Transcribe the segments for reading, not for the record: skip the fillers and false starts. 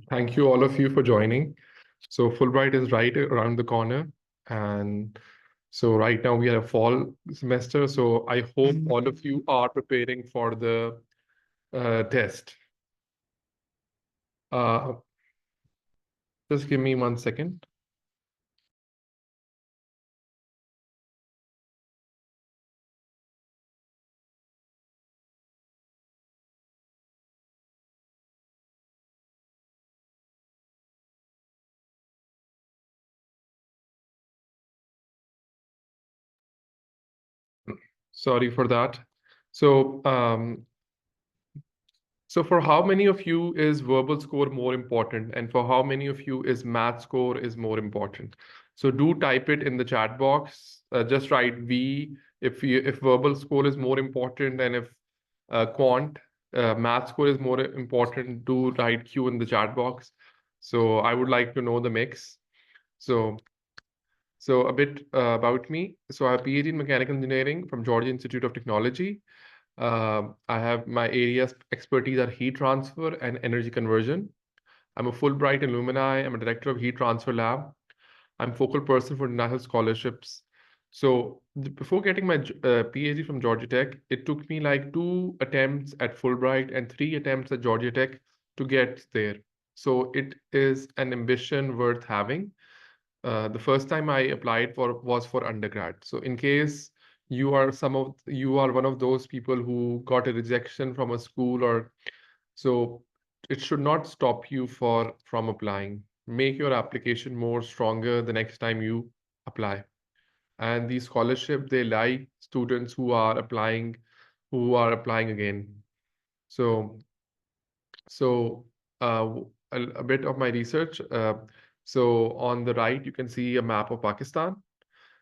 Thank you all of you for joining. So Fulbright is right around the corner. And so right now we are a fall semester. So I hope all of you are preparing for the test. Just give me 1 second. Sorry for that. So, so for how many of you is verbal score more important, and for how many of you is math score is more important? So do type it in the chat box. Just write V if verbal score is more important, and if quant math score is more important, do write Q in the chat box. So I would like to know the mix. So a bit about me. So I have PhD in mechanical engineering from Georgia Institute of Technology. I have my areas expertise are heat transfer and energy conversion. I'm a Fulbright alumni. I'm a director of Heat Transfer Lab. I'm focal person for national scholarships. So before getting my PhD from Georgia Tech, it took me like 2 attempts at Fulbright and 3 attempts at Georgia Tech to get there. So it is an ambition worth having. The first time I applied for was for undergrad. So in case you are one of those people who got a rejection from a school, or so it should not stop you from applying. Make your application more stronger the next time you apply. And the scholarship, they like students who are applying again. So so a bit of my research. So on the right, you can see a map of Pakistan.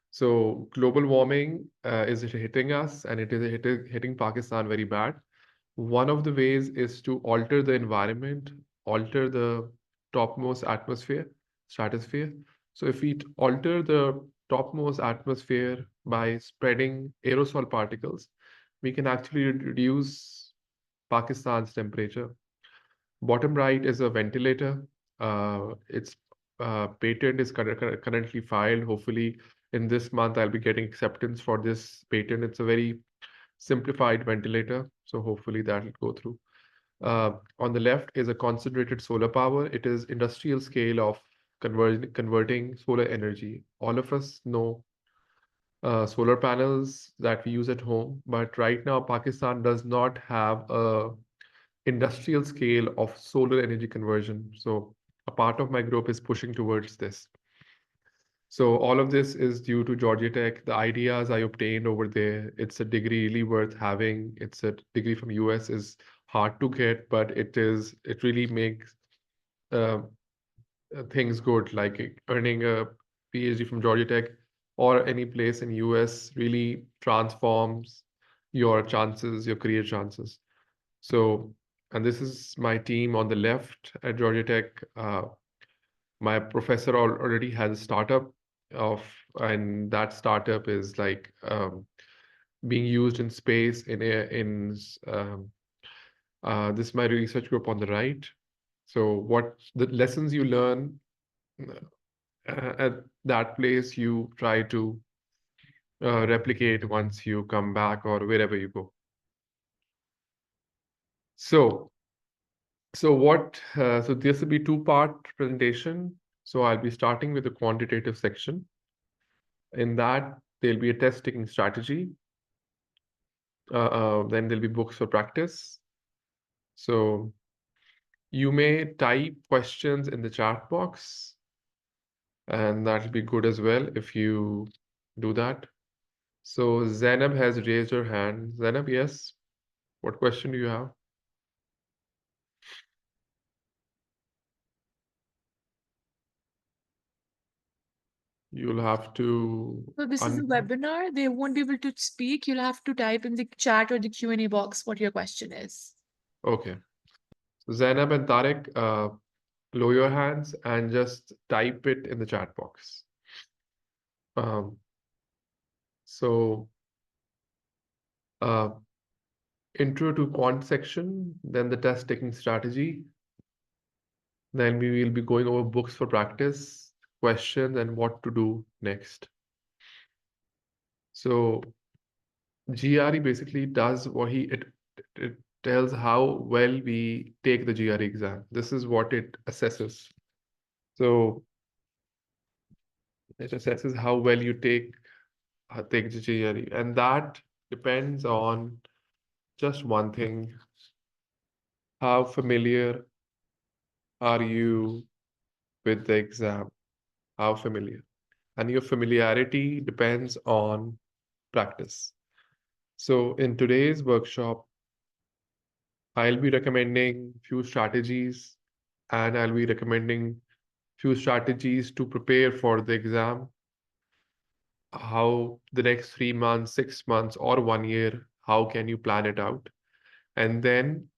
So global warming is hitting us, and it is hitting Pakistan very bad. One of the ways is to alter the environment, alter the topmost stratosphere. So if we alter the topmost atmosphere by spreading aerosol particles, we can actually reduce Pakistan's temperature. Bottom right is a ventilator. Its patent is currently filed. Hopefully, in this month, I'll be getting acceptance for this patent. It's a very simplified ventilator, so hopefully that will go through. On the left is a concentrated solar power. It is industrial scale of converting solar energy. All of us know solar panels that we use at home, but right now Pakistan does not have a industrial scale of solar energy conversion. So a part of my group is pushing towards this. So all of this is due to Georgia Tech. The ideas I obtained over there, it's a degree really worth having. It's a degree from US is hard to get, but it really makes uh, things good. Like earning a PhD from Georgia Tech or any place in US really transforms your chances, your career chances. So, and this is my team on the left at Georgia Tech. My professor already has a startup of, and that startup is like being used in space this is my research group on the right. So what the lessons you learn at that place, you try to replicate once you come back or wherever you go. So so this will be two-part presentation. So I'll be starting with the quantitative section. In that, there'll be a test taking strategy. Then there'll be books for practice. So you may type questions in the chat box, and that'll be good as well if you do that. So Zainab has raised her hand. Zainab, yes. What question do you have? You'll have to. So this is a webinar. They won't be able to speak. You'll have to type in the chat or the Q&A box what your question is. Okay. Zainab and Tarek, lower your hands and just type it in the chat box. Um, so, uh, intro to quant section, then the test taking strategy. Then we will be going over books for practice, questions, and what to do next. So GRE basically does what it tells how well we take the GRE exam. This is what it assesses. So it assesses how well you take the GRE, and that depends on just one thing: how familiar are you with the exam? How familiar? And your familiarity depends on practice. So in today's workshop, I'll be recommending few strategies, and I'll be recommending few strategies to prepare for the exam, how the next 3 months, 6 months, or 1 year, how can you plan it out? And then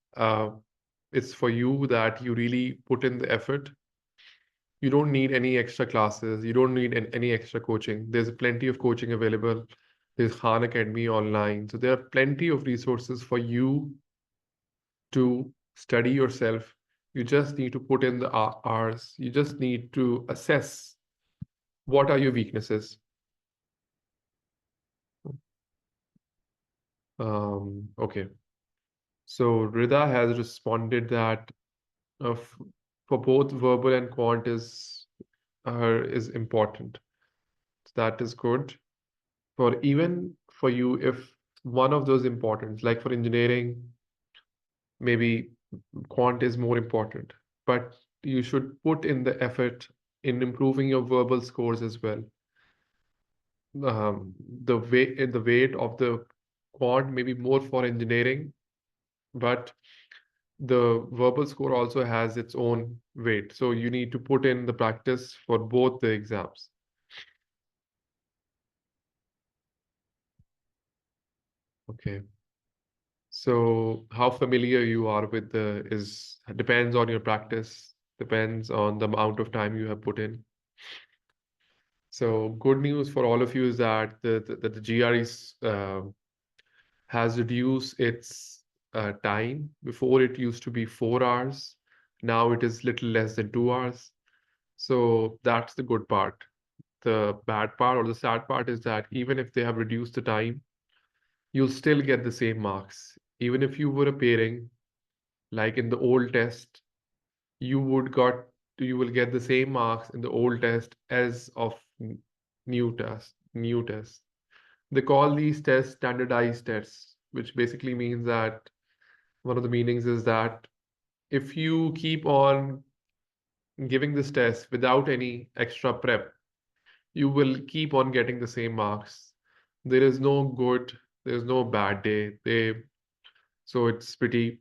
it's for you that you really put in the effort. You don't need any extra classes. You don't need any extra coaching. There's plenty of coaching available. There's Khan Academy online. So there are plenty of resources for you to study yourself. You just need to put in the hours. You just need to assess what are your weaknesses. Okay. So Rida has responded that for both verbal and quant is important. So that is good. For even for you, if one of those important, like for engineering, maybe quant is more important, but you should put in the effort in improving your verbal scores as well. The weight of the quant may be more for engineering, but the verbal score also has its own weight. So you need to put in the practice for both the exams. Okay. So how familiar you are with the is depends on your practice, depends on the amount of time you have put in. So good news for all of you is that the GREs has reduced its time. Before it used to be 4 hours. Now it is little less than 2 hours. So that's the good part. The bad part or the sad part is that even if they have reduced the time, you'll still get the same marks. Even if you were appearing like in the old test, you would got you will get the same marks in the old test as of new test. They call these tests standardized tests, which basically means that one of the meanings is that if you keep on giving this test without any extra prep, you will keep on getting the same marks. There is no good, there's no bad day. So it's pretty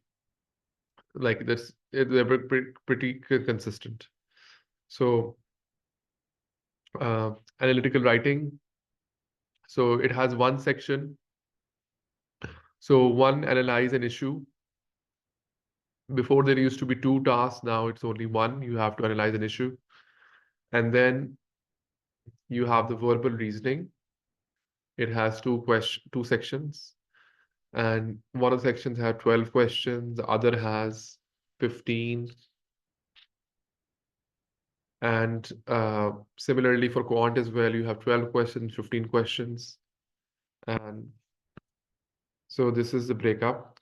like this, they're pretty consistent. So analytical writing. So it has one section. So one, analyze an issue. Before there used to be two tasks, now it's only one. You have to analyze an issue. And then you have the verbal reasoning. It has two sections. And one of the sections have 12 questions, the other has 15. And similarly for quant as well, you have 12 questions, 15 questions. And so this is the breakup.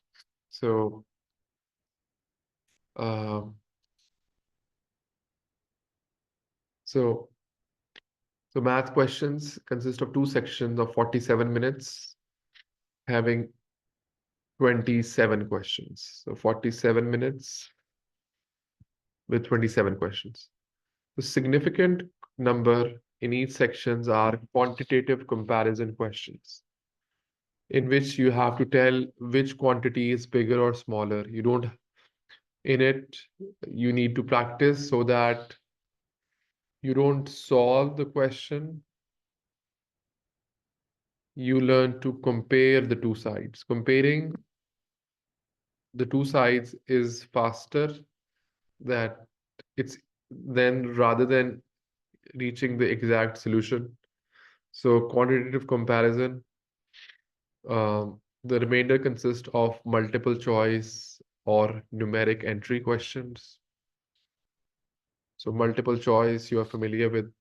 So uh, so so math questions consist of two sections of 47 minutes, having 27 questions. So 47 minutes with 27 questions. The significant number in each sections are quantitative comparison questions, in which you have to tell which quantity is bigger or smaller. You don't, in it, you need to practice so that you don't solve the question. You learn to compare the two sides. Comparing the two sides is faster that it's then rather than reaching the exact solution. So quantitative comparison The remainder consists of multiple choice or numeric entry questions. So multiple choice, you are familiar with.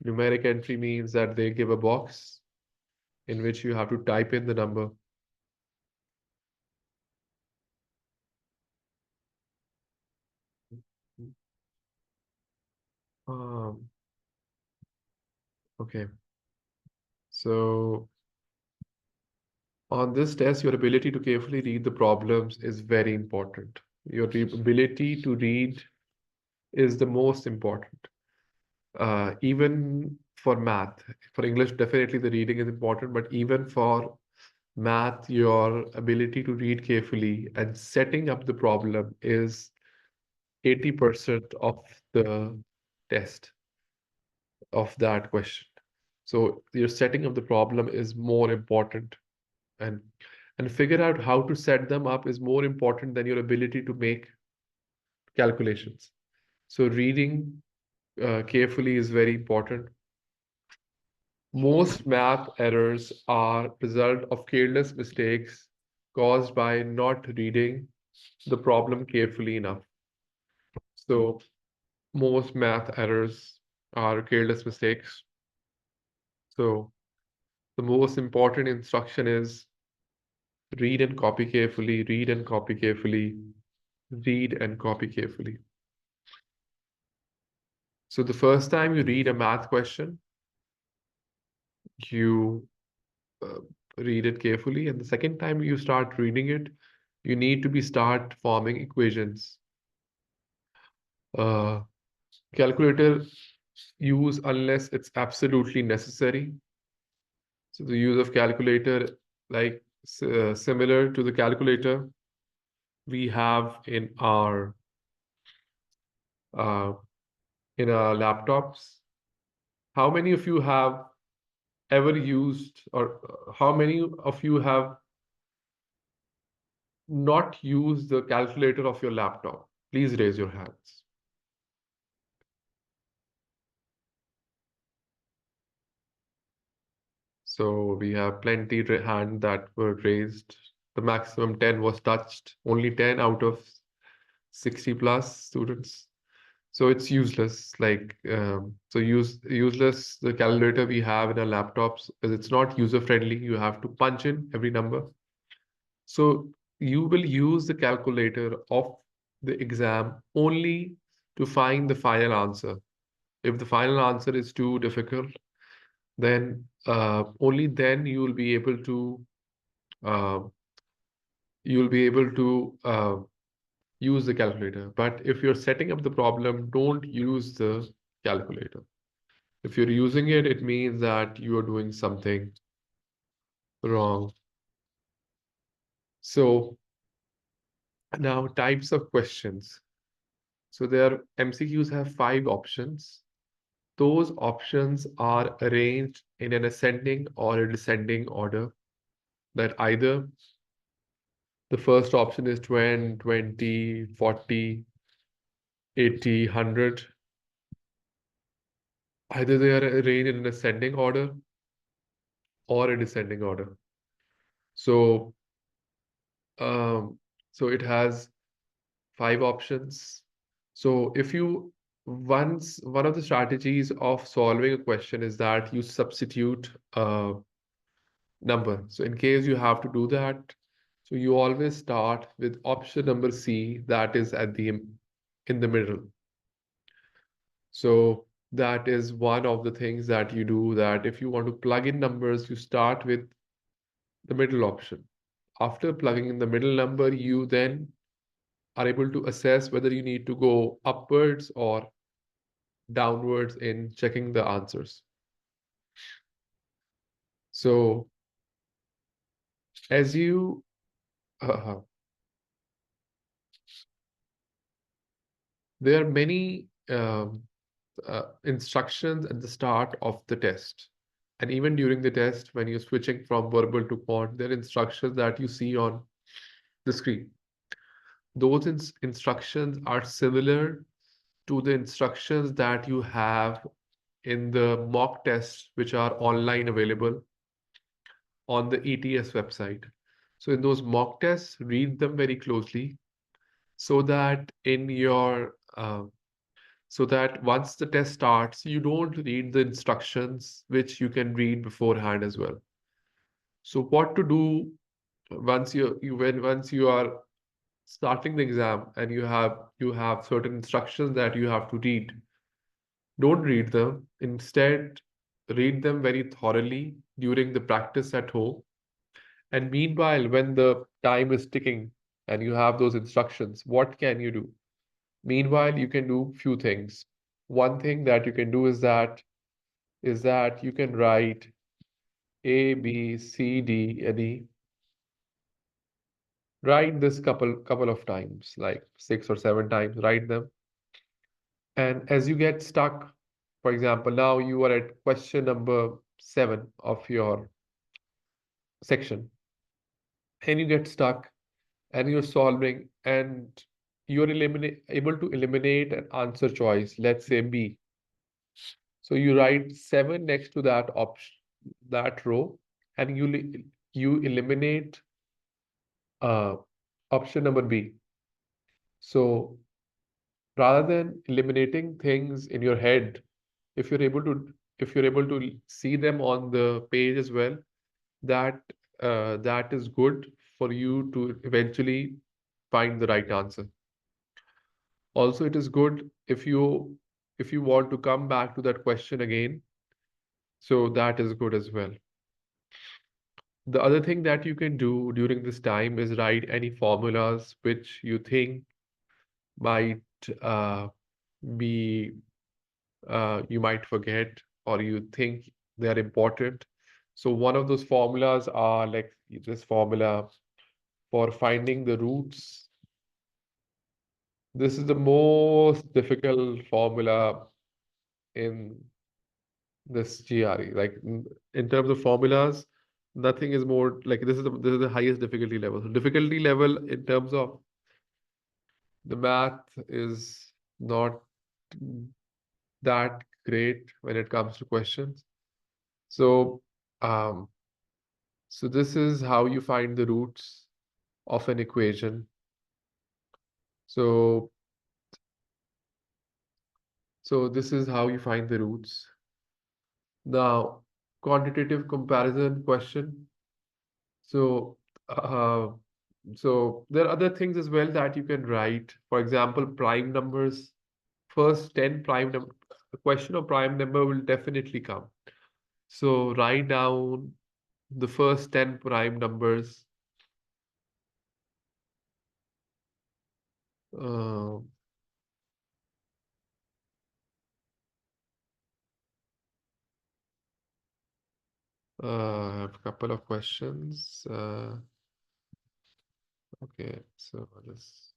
Numeric entry means that they give a box in which you have to type in the number. Um, okay. So on this test, your ability to carefully read the problems is very important. Your ability to read is the most important. Even for math, for English, definitely the reading is important, but even for math, your ability to read carefully and setting up the problem is 80% of the test of that question. So your setting of the problem is more important, and figure out how to set them up is more important than your ability to make calculations. So reading carefully is very important. Most math errors are result of careless mistakes caused by not reading the problem carefully enough. So most math errors are careless mistakes. So the most important instruction is read and copy carefully, read and copy carefully, read and copy carefully. So the first time you read a math question, you uh, read it carefully, and the second time you start reading it, you need to be start forming equations. Uh, Calculator use unless it's absolutely necessary. So the use of calculator, like similar to the calculator we have uh, in our laptops. How many of you have ever used, or how many of you have not used the calculator of your laptop? Please raise your hands. So we have plenty hand that were raised. The maximum 10 was touched. Only 10 out of 60 plus students. So it's useless. Like useless the calculator we have in our laptops because it's not user friendly. You have to punch in every number. So you will use the calculator of the exam only to find the final answer. If the final answer is too difficult, then only then uh, you will be able to use the calculator. But if you're setting up the problem, don't use the calculator. If you're using it, it means that you are doing something wrong. So now types of questions. So their MCQs have 5 options. Those options are arranged in an ascending or a descending order, that either the first option is 20, 20, 40, 80, 100. Either they are arranged in an ascending order or a descending order. So, um, so it has 5 options. So if you once one of the strategies of solving a question is that you substitute a number. So in case you have to do that, so you always start with option number C, that is at the in the middle. So that is one of the things that you do, that if you want to plug in numbers, you start with the middle option. After plugging in the middle number, you then are able to assess whether you need to go upwards or downwards in checking the answers. So as you uh, there are many instructions at the start of the test. And even during the test, when you're switching from verbal to quant, there are instructions that you see on the screen. Those instructions are similar to the instructions that you have in the mock tests, which are online available on the ETS website. So in those mock tests, read them very closely so that so that once the test starts, you don't read the instructions, which you can read beforehand as well. So what to do once you are starting the exam and you have certain instructions that you have to read. Don't read them. Instead, read them very thoroughly during the practice at home. And meanwhile, when the time is ticking and you have those instructions, what can you do? Meanwhile, you can do few things. One thing that you can do is that you can write A, B, C, D, and E. Write this couple of times, like 6 or 7 times, write them. And as you get stuck, for example, now you are at question number 7 of your section, and you get stuck and you're solving and you're able to eliminate an answer choice, let's say B. So you write 7 next to that option, that row, and you eliminate uh, option number B. So rather than eliminating things in your head, if you're able to if you're able to see them on the page as well, that that is good for you to eventually find the right answer. Also, it is good if you want to come back to that question again, so that is good as well. The other thing that you can do during this time is write any formulas which you think might be you might forget or you think they are important. So one of those formulas are like this formula for finding the roots. This is the most difficult formula in this GRE. Like in terms of formulas, nothing is more like this is the highest difficulty level. So difficulty level in terms of the math is not that great when it comes to questions. So um, so this is how you find the roots of an equation. So so this is how you find the roots. Now, quantitative comparison question. So, uh, so there are other things as well that you can write. For example, prime numbers. First 10 prime number, the question of prime number will definitely come. So write down the first 10 prime numbers. Uh, I have a couple of questions. Okay, so this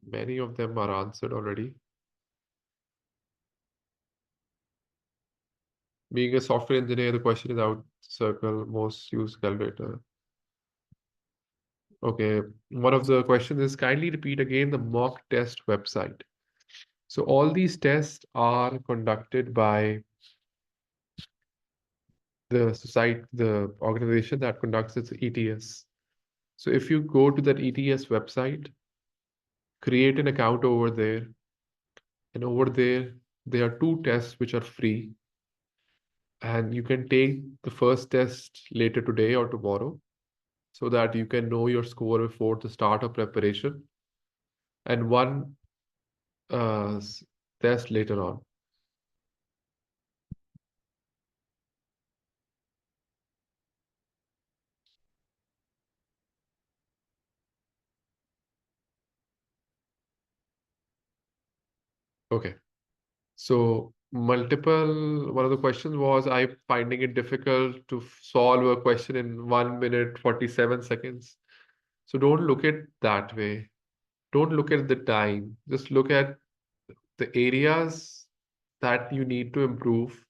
many of them are answered already. Being a software engineer, the question is out circle most used calculator. Okay, one of the questions is kindly repeat again the mock test website. So all these tests are conducted by the society, the organization that conducts its ETS. So if you go to that ETS website, create an account over there, and over there are 2 tests which are free, and you can take the first test later today or tomorrow so that you can know your score before the start of preparation, and one test later on. Okay. So one of the questions was, I finding it difficult to solve a question in 1 minute, 47 seconds. So don't look at that way. Don't look at the time. Just look at the areas that you need to improve.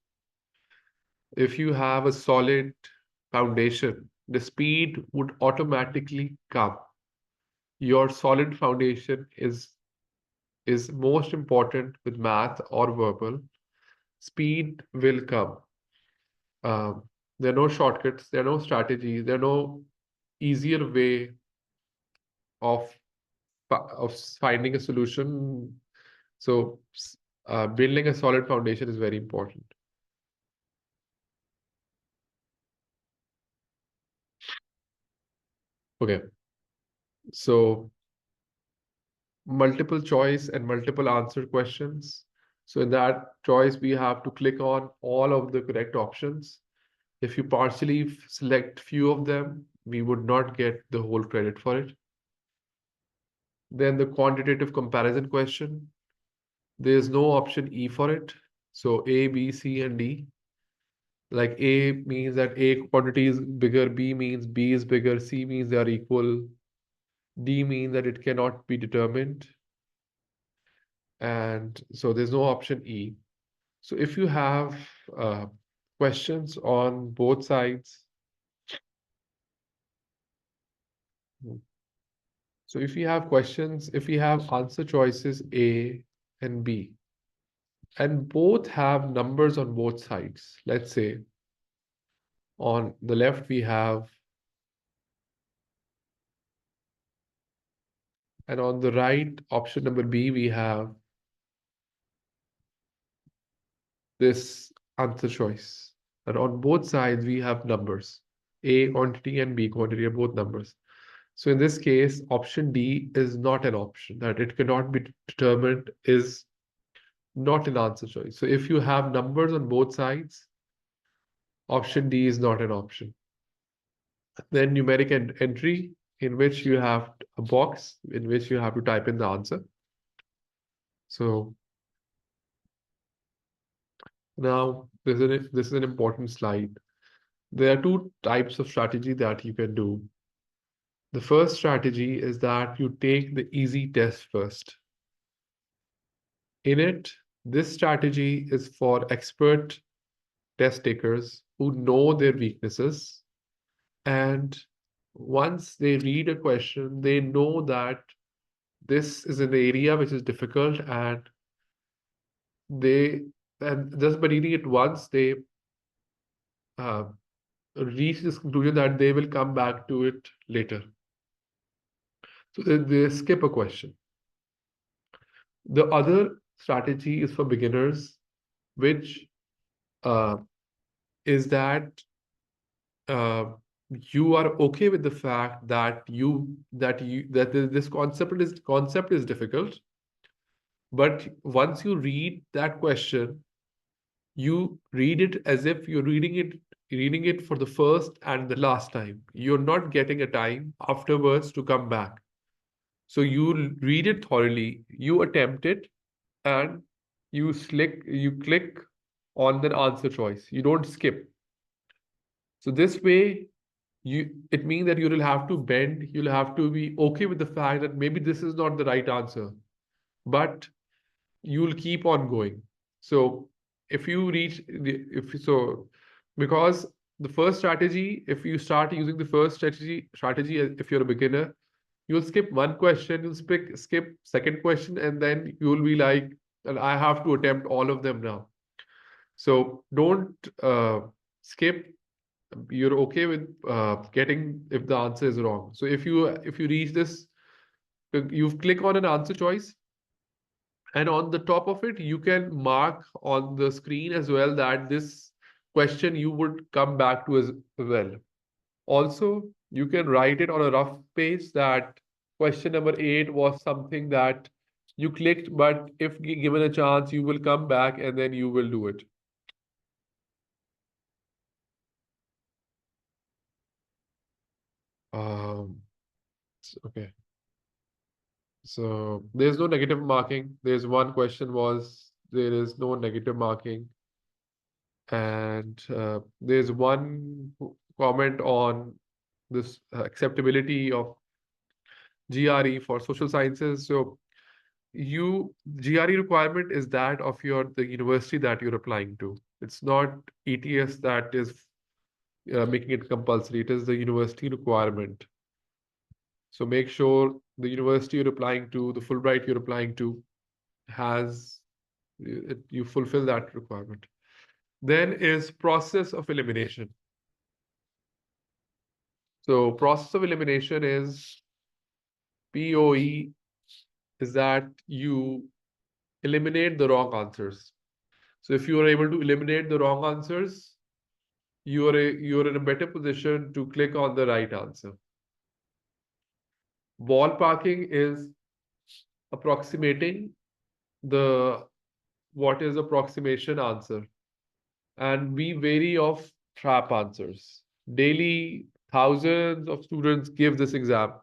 If you have a solid foundation, the speed would automatically come. Your solid foundation is most important with math or verbal. Speed will come. There are no shortcuts, there are no strategies, there are no easier way of finding a solution. So building a solid foundation is very important. Okay, so multiple choice and multiple answer questions. So in that choice, we have to click on all of the correct options. If you partially select few of them, we would not get the whole credit for it. Then the quantitative comparison question, there's no option E for it. So A, B, C, and D. Like A means that A quantity is bigger, B means B is bigger, C means they are equal, D means that it cannot be determined. And so there's no option E. So if you have questions on both sides, so if you have questions, if you have answer choices A and B, and both have numbers on both sides, let's say on the left we have, and on the right, option number B, we have this answer choice. And on both sides, we have numbers. A quantity and B quantity are both numbers. So in this case, option D is not an option, that it cannot be determined is not an answer choice. So if you have numbers on both sides, option D is not an option. Then numeric entry, in which you have a box in which you have to type in the answer. So now this is an important slide. There are two types of strategy that you can do. The first strategy is that you take the easy test first. In it, this strategy is for expert test takers who know their weaknesses. And once they read a question, they know that this is an area which is difficult, and just by reading it once, they uh, reach this conclusion that they will come back to it later. So they skip a question. The other strategy is for beginners, which uh, is that uh, you are okay with the fact that this concept is difficult, but once you read that question, you read it as if you're reading it for the first and the last time. You're not getting a time afterwards to come back. So you read it thoroughly, you attempt it, and you click on the answer choice. You don't skip. So this way, it means that you will have to bend, you'll have to be okay with the fact that maybe this is not the right answer, but you'll keep on going. So if you reach the if so because the first strategy, if you start using the first strategy if you're a beginner, you'll skip one question, you'll skip second question, and then you'll be like, and I have to attempt all of them now. So don't skip. You're okay with getting if the answer is wrong. So if you reach this, you click on an answer choice, and on the top of it, you can mark on the screen as well that this question you would come back to as well. Also, you can write it on a rough page that question number 8 was something that you clicked, but if given a chance, you will come back and then you will do it. Okay. So there's no negative marking. There's one question was there is no negative marking. And there's one comment on this acceptability of GRE for social sciences. So GRE requirement is that of the university that you're applying to. It's not ETS that is making it compulsory. It is the university requirement. So make sure the university you're applying to, the Fulbright you're applying to, you fulfill that requirement. Then is process of elimination. So process of elimination is POE, is that you eliminate the wrong answers. So if you are able to eliminate the wrong answers, you're in a better position to click on the right answer. Ballparking is approximating the what is approximation answer, and we vary of trap answers. Daily, thousands of students give this exam,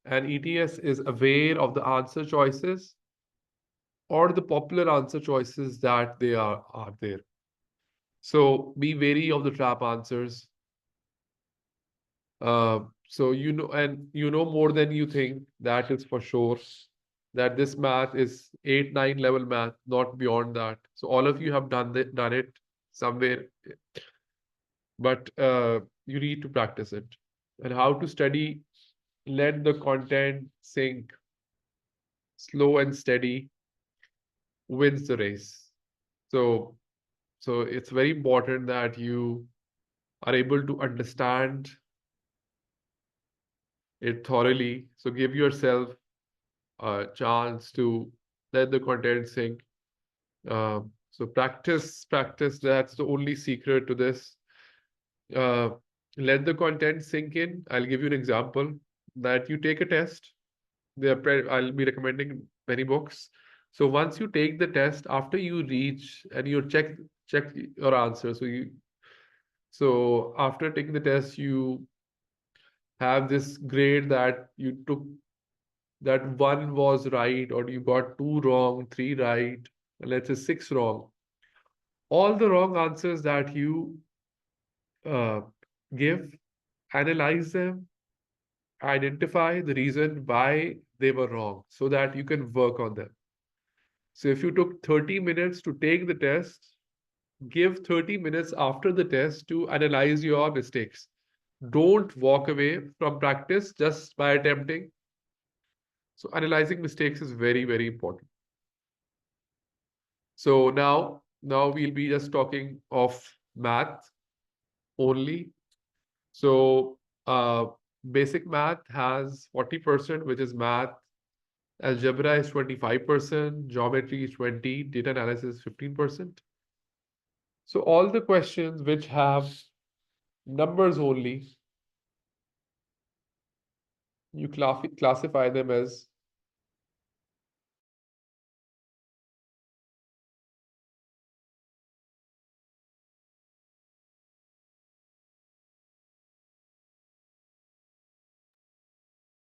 and ETS is aware of the answer choices or the popular answer choices that they are there. So be wary of the trap answers. So you know, and you know more than you think, that is for sure. That this math is 8, 9 level math, not beyond that. So all of you have done it somewhere, but you need to practice it. And how to study, let the content sink, slow and steady wins the race. So so it's very important that you are able to understand it thoroughly. So give yourself a chance to let the content sink. So practice. That's the only secret to this. Uh, Let the content sink in. I'll give you an example that you take a test. I'll be recommending many books. So once you take the test, after you reach and you check your answer. So after taking the test, you have this grade that you took, that one was right, or you got two wrong, three right, and let's say six wrong. All the wrong answers that you uh, give, analyze them, identify the reason why they were wrong so that you can work on them. So if you took 30 minutes to take the test, give 30 minutes after the test to analyze your mistakes. Don't walk away from practice just by attempting. So analyzing mistakes is very, very important. So now we'll be just talking of math only. So basic math has 40%, which is math. Algebra is 25%, geometry is 20, data analysis 15%. So all the questions which have numbers only, you classify them as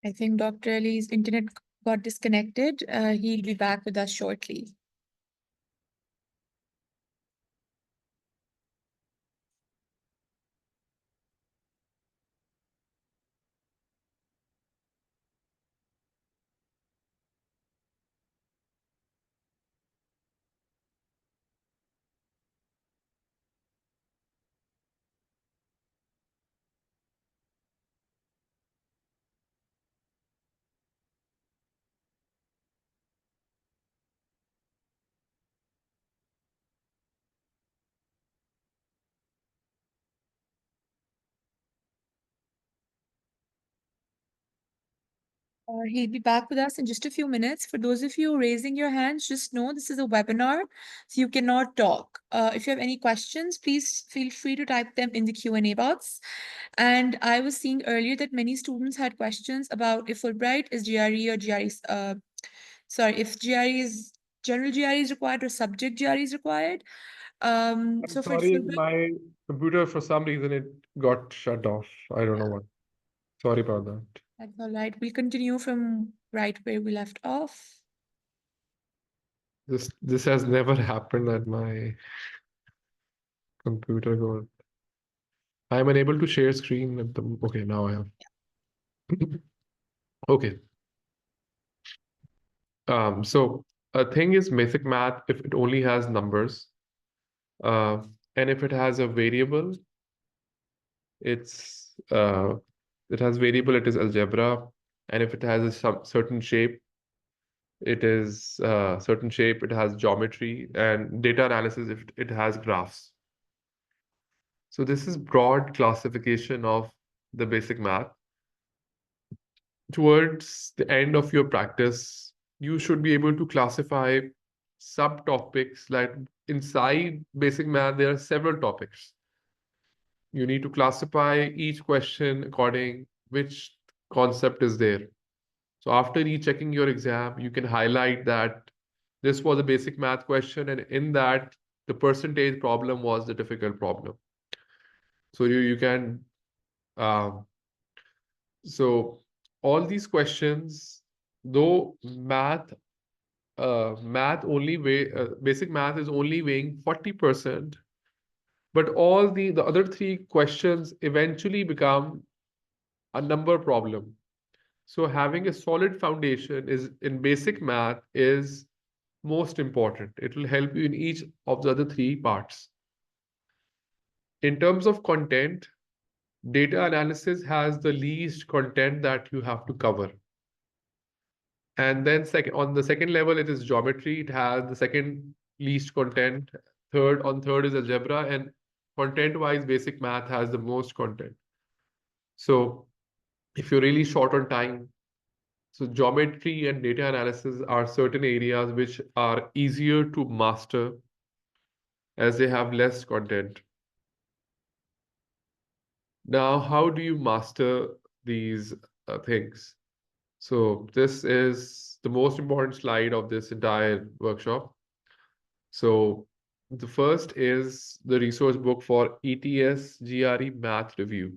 I think Dr. Ali's internet got disconnected. He'll be back with us shortly. He'll be back with us in just a few minutes. For those of you raising your hands, just know this is a webinar, so you cannot talk. If you have any questions, please feel free to type them in the Q&A box. And I was seeing earlier that many students had questions about if Fulbright is GRE or GRE, if GRE is general GRE is required or subject GRE is required. I'm So for sorry, Fulbright, my computer, for some reason, it got shut off. I don't know what. Sorry about that. that's all right. We'll continue from right where we left off. This has never happened that my computer got. I'm unable to share screen at the. Okay, now I have. Okay. So a thing is basic math if it only has numbers, and if it has a variable, it has variable. It is algebra, and if it has some certain shape, it is certain shape. It has geometry and data analysis if it has graphs. So this is broad classification of the basic math. towards the end of your practice, you should be able to classify subtopics. Like inside basic math, there are several topics. You need to classify each question according which concept is there. So after rechecking your exam, you can highlight that this was a basic math question, and in that, the percentage problem was the difficult problem. So you can um, so all these questions, though math only weigh basic math is only weighing 40%, but all the other three questions eventually become a number problem. So having a solid foundation is in basic math is most important. It will help you in each of the other three parts. In terms of content, data analysis has the least content that you have to cover. And then second, on the second level, it is geometry. It has the second least content. Third is algebra, and content-wise, basic math has the most content. So if you're really short on time, so geometry and data analysis are certain areas which are easier to master as they have less content. Now, how do you master these things? So this is the most important slide of this entire workshop. So the first is the resource book for ETS GRE Math Review.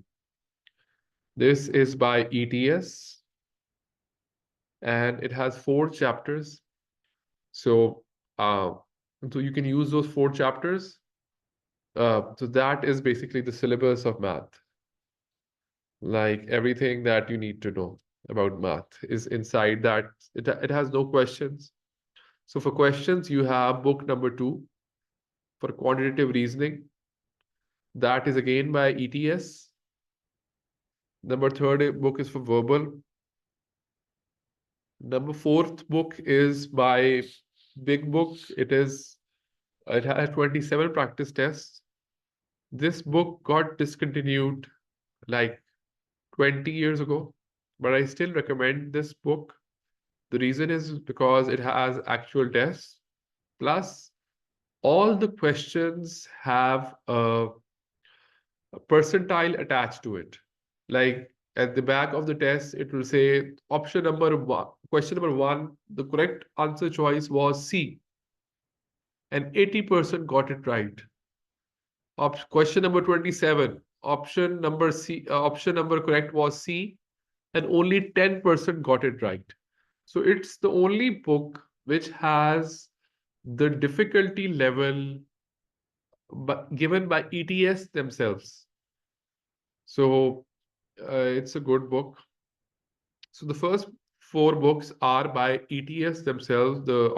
This is by ETS and it has 4 chapters. So, uh, so you can use those 4 chapters. So that is basically the syllabus of math. Like everything that you need to know about math is inside that. It has no questions. So for questions, you have book number 2 for quantitative reasoning. That is again by ETS. Number 3rd book is for verbal. Number 4th book is by Big Book. It has 27 practice tests. This book got discontinued like 20 years ago, but I still recommend this book. The reason is because it has actual tests, plus all the questions have a percentile attached to it. Like at the back of the test, it will say option number 1, question number 1, the correct answer choice was C, and 80% got it right. Question number 27, option number correct was C, and only 10% got it right. So it's the only book which has the difficulty level given by ETS themselves. So it's a good book. So the first 4 books are by ETS themselves, the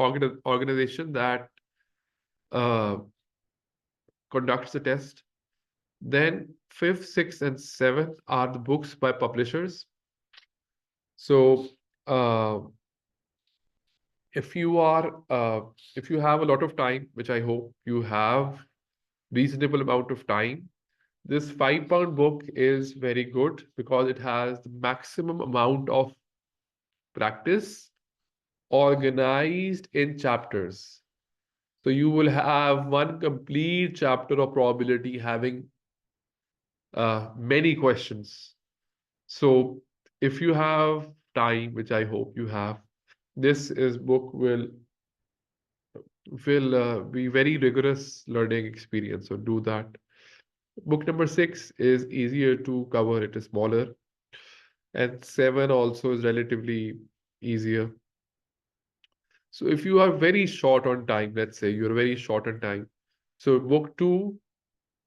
organization that uh, conducts the test. Then 5th, 6th, and 7th are the books by publishers. So uh, if you have a lot of time, which I hope you have reasonable amount of time, this £5 book is very good because it has the maximum amount of practice organized in chapters. So you will have one complete chapter of probability having many questions. So if you have time, which I hope you have, this is book will be very rigorous learning experience. So do that. Book number 6 is easier to cover. It is smaller. And 7 also is relatively easier. So if you are very short on time, let's say you're very short on time. So book 2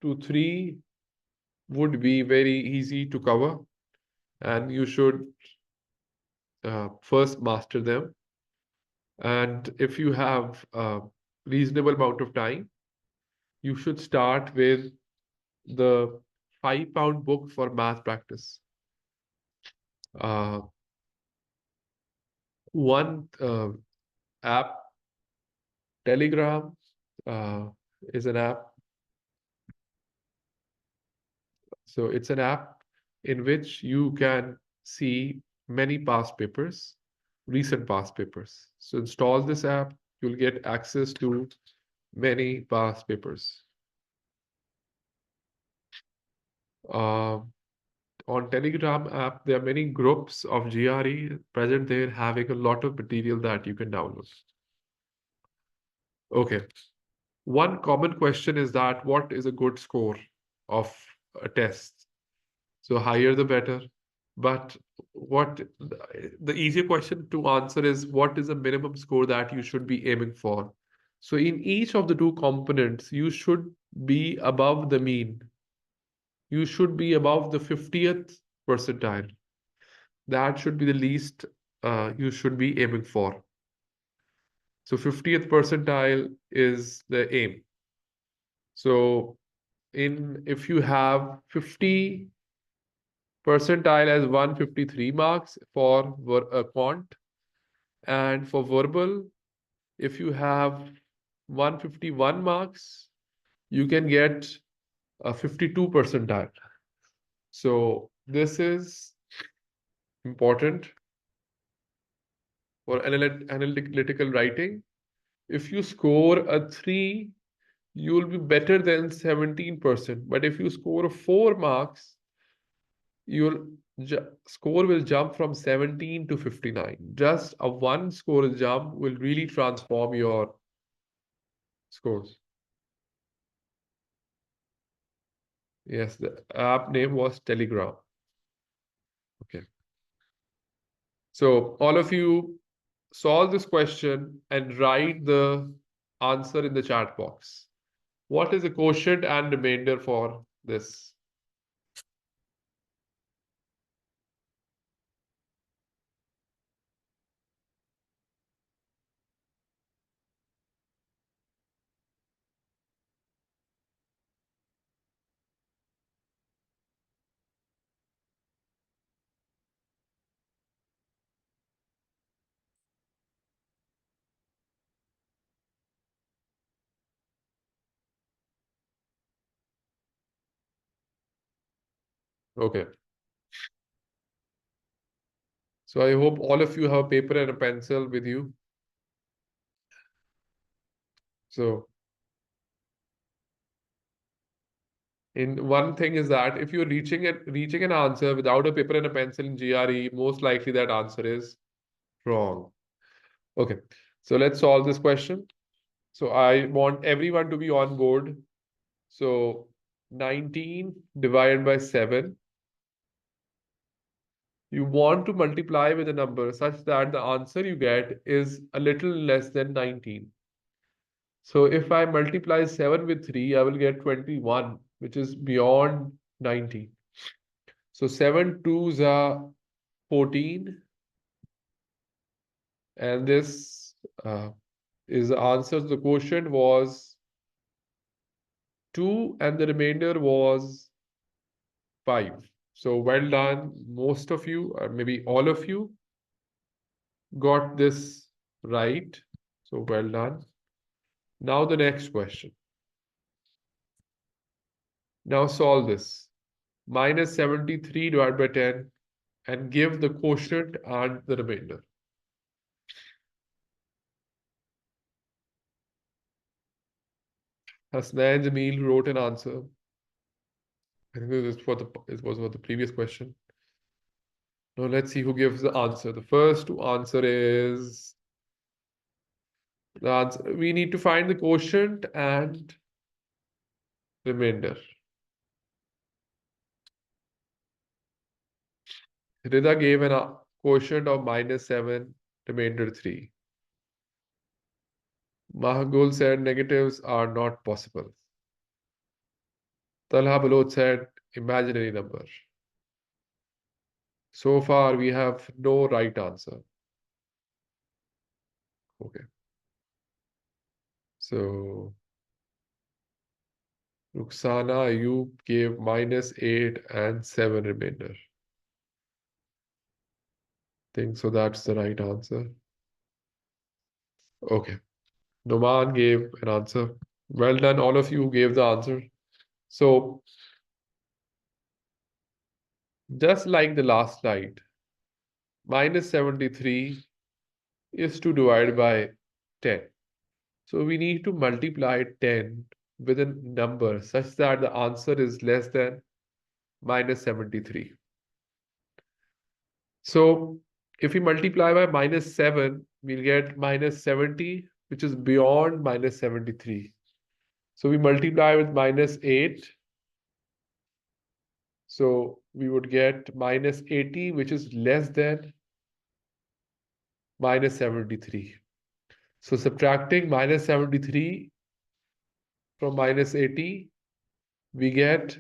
to 3 would be very easy to cover. And you should first master them. And if you have a reasonable amount of time, you should start with the £5 book for math practice. One app, Telegram, is an app. So it's an app in which you can see many past papers, recent past papers. So install this app, you'll get access to many past papers. On Telegram app, there are many groups of GRE present there having a lot of material that you can download. Okay. One common question is that what is a good score of a test? So higher the better. But what the easier question to answer is what is the minimum score that you should be aiming for? So in each of the two components, you should be above the mean. You should be above the 50th percentile. That should be the least you should be aiming for. So 50th percentile is the aim. So if you have 50 percentile as 153 marks for quant, and for verbal, if you have 151 marks, you can get a 52 percentile. So this is important for analytical writing. If you score a 3, you'll be better than 17%. But if you score 4 marks, your score will jump from 17 to 59. Just a one score jump will really transform your scores. Yes, the app name was Telegram. Okay. So all of you solve this question and write the answer in the chat box. What is the quotient and remainder for this? Okay. So I hope all of you have paper and a pencil with you. So one thing is that if you're reaching an answer without a paper and a pencil in GRE, most likely that answer is wrong. Okay. So let's solve this question. So I want everyone to be on board. So 19 divided by 7. You want to multiply with a number such that the answer you get is a little less than 19. So if I multiply 7 with 3, I will get 21, which is beyond 19. So 7 twos are 14. And this is the answer. The quotient was 2 and the remainder was 5. So well done. Most of you, or maybe all of you, got this right. So well done. Now the next question. Now solve this. Minus 73 divided by 10 and give the quotient and the remainder. Hasnain Jamil wrote an answer. I think it was for the previous question. Now let's see who gives the answer. The first to answer is the answer. We need to find the quotient and remainder. Rida gave a quotient of minus 7, remainder 3. Mahgul said negatives are not possible. Talha Balot said imaginary number. So far, we have no right answer. Okay. So, Ruxana, you gave minus 8 and 7 remainder. Think so that's the right answer. Okay. Noman gave an answer. Well done, all of you who gave the answer. So, just like the last slide, minus 73 is to divide by 10. So we need to multiply 10 with a number such that the answer is less than minus 73. So if we multiply by minus 7, we'll get minus 70, which is beyond minus 73. So we multiply with minus 8. So we would get minus 80, which is less than minus 73. So subtracting minus 73 from minus 80, we get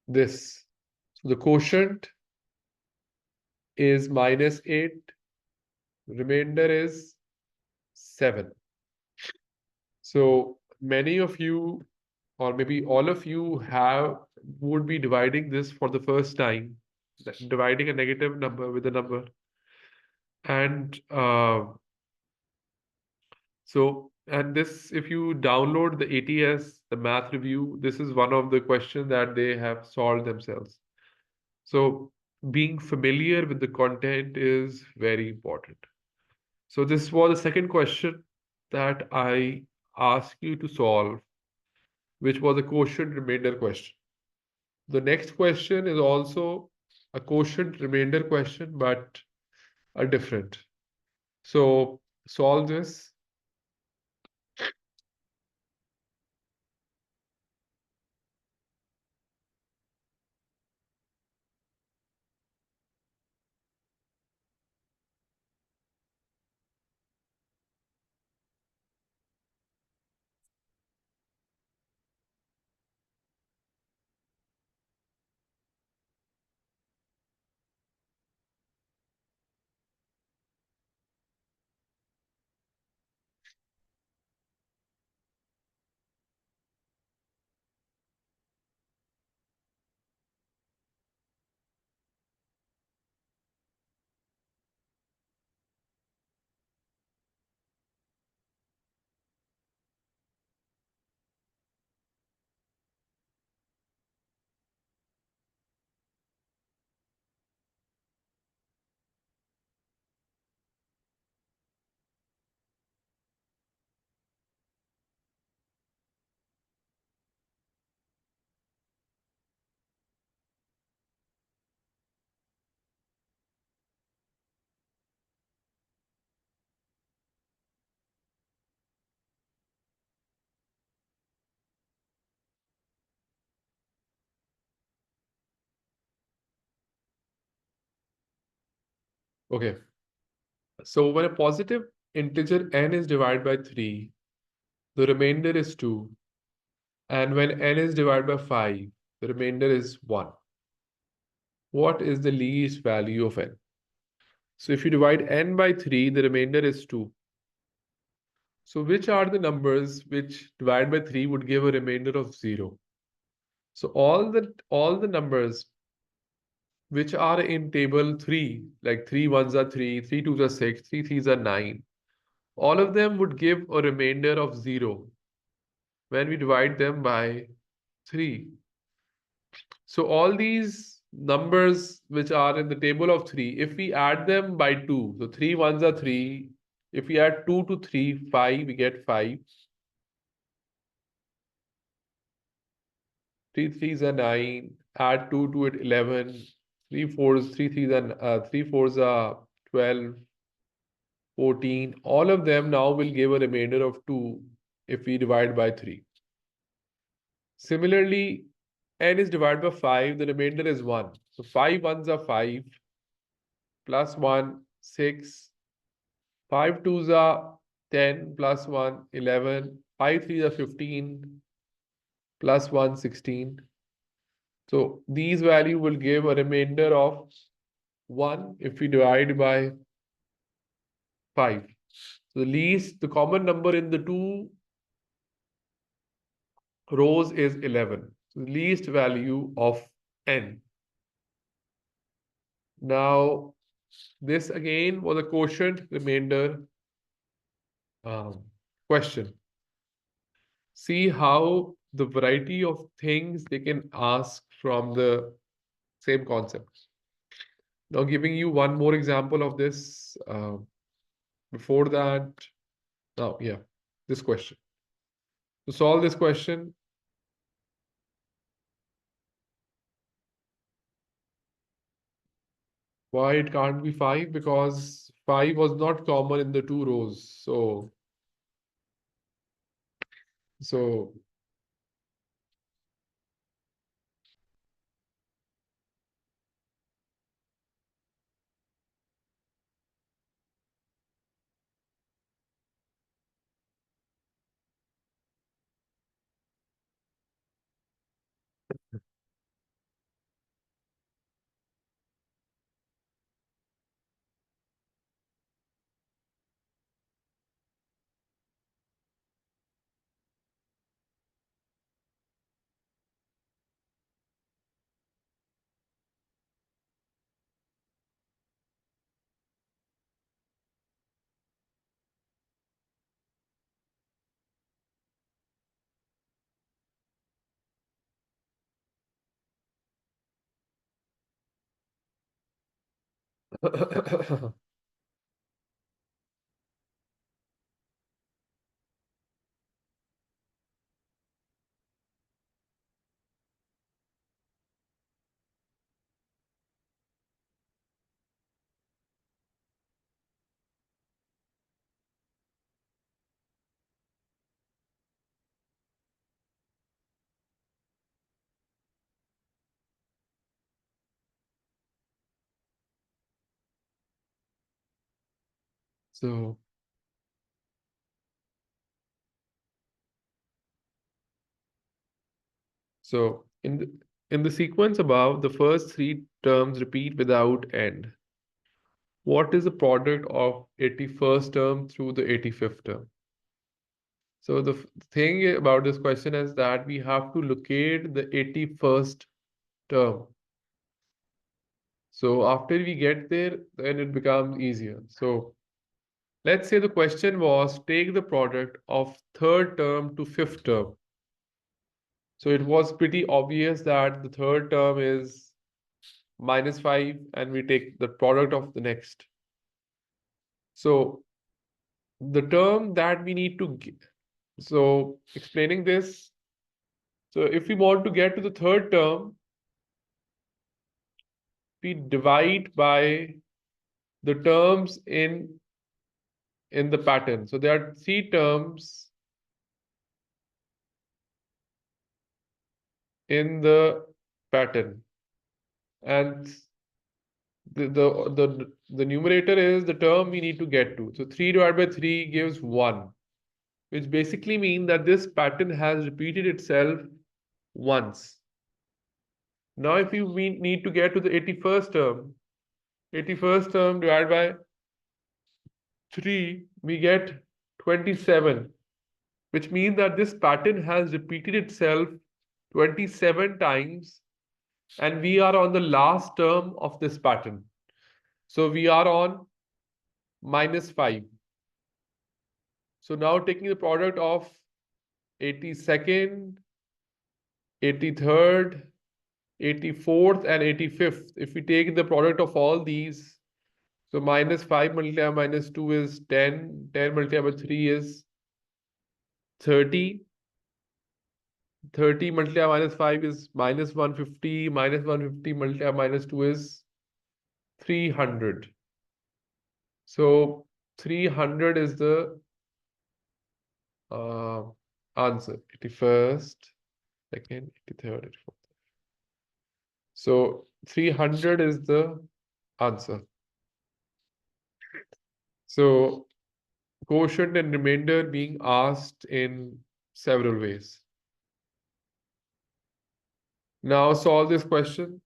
this. So the quotient is minus 8, remainder is 7. So many of you, or maybe all of you, would be dividing this for the first time, dividing a negative number with a number. And and this, if you download the ATS, the math review, this is one of the questions that they have solved themselves. So being familiar with the content is very important. So this was the second question that I asked you to solve, which was a quotient remainder question. The next question is also a quotient remainder question, but a different. So solve this. Okay. So when a positive integer n is divided by 3, the remainder is 2. And when n is divided by 5, the remainder is 1. What is the least value of n? So if you divide n by 3, the remainder is 2. So which are the numbers which divided by 3 would give a remainder of 0? So all the numbers which are in table 3, like 3 ones are 3, 3 twos are 6, 3 threes are 9, all of them would give a remainder of 0 when we divide them by 3. So all these numbers which are in the table of 3, if we add them by 2, so 3 ones are 3, if we add 2 to 3, 5, we get 5. 3 threes are 9, add 2 to it, 11, 3 fours, 3 threes are 3 fours are 12, 14. All of them now will give a remainder of 2 if we divide by 3. Similarly, n is divided by 5, the remainder is 1. So 5 ones are 5, plus 1, 6, 5 twos are 10, plus 1, 11, 5 threes are 15, plus 1, 16. So these value will give a remainder of 1 if we divide by 5. So the common number in the two rows is 11. So the least value of n. Now, this again was a quotient remainder question. See how the variety of things they can ask from the same concept. Now giving you one more example of this. Before that, now yeah, this question. To solve this question, why it can't be 5? Because 5 was not common in the two rows. So so in the sequence above, the first three terms repeat without end. What is the product of 81st term through the 85th term? So the thing about this question is that we have to locate the 81st term. So after we get there, then it becomes easier. So let's say the question was take the product of third term to fifth term. So it was pretty obvious that the third term is -5 and we take the product of the next. So the term that we need to get, so explaining this, so if we want to get to the third term, we divide by the terms in the pattern. So there are three terms in the pattern, and the numerator is the term we need to get to. So 3 divided by 3 gives 1, which basically means that this pattern has repeated itself once. Now if we need to get to the 81st term, 81st term divided by 3, we get 27, which means that this pattern has repeated itself 27 times, and we are on the last term of this pattern. So we are on -5. So now taking the product of 82nd, 83rd, 84th, and 85th, if we take the product of all these, so -5 multiplied by -2 is 10, 10 multiplied by 3 is 30, 30 multiplied by -5 is -150, -150 multiplied by -2 is 300. So 300 is the answer. 81st, second, 83rd, 84th. So 300 is the answer. So quotient and remainder being asked in several ways. Now solve this question.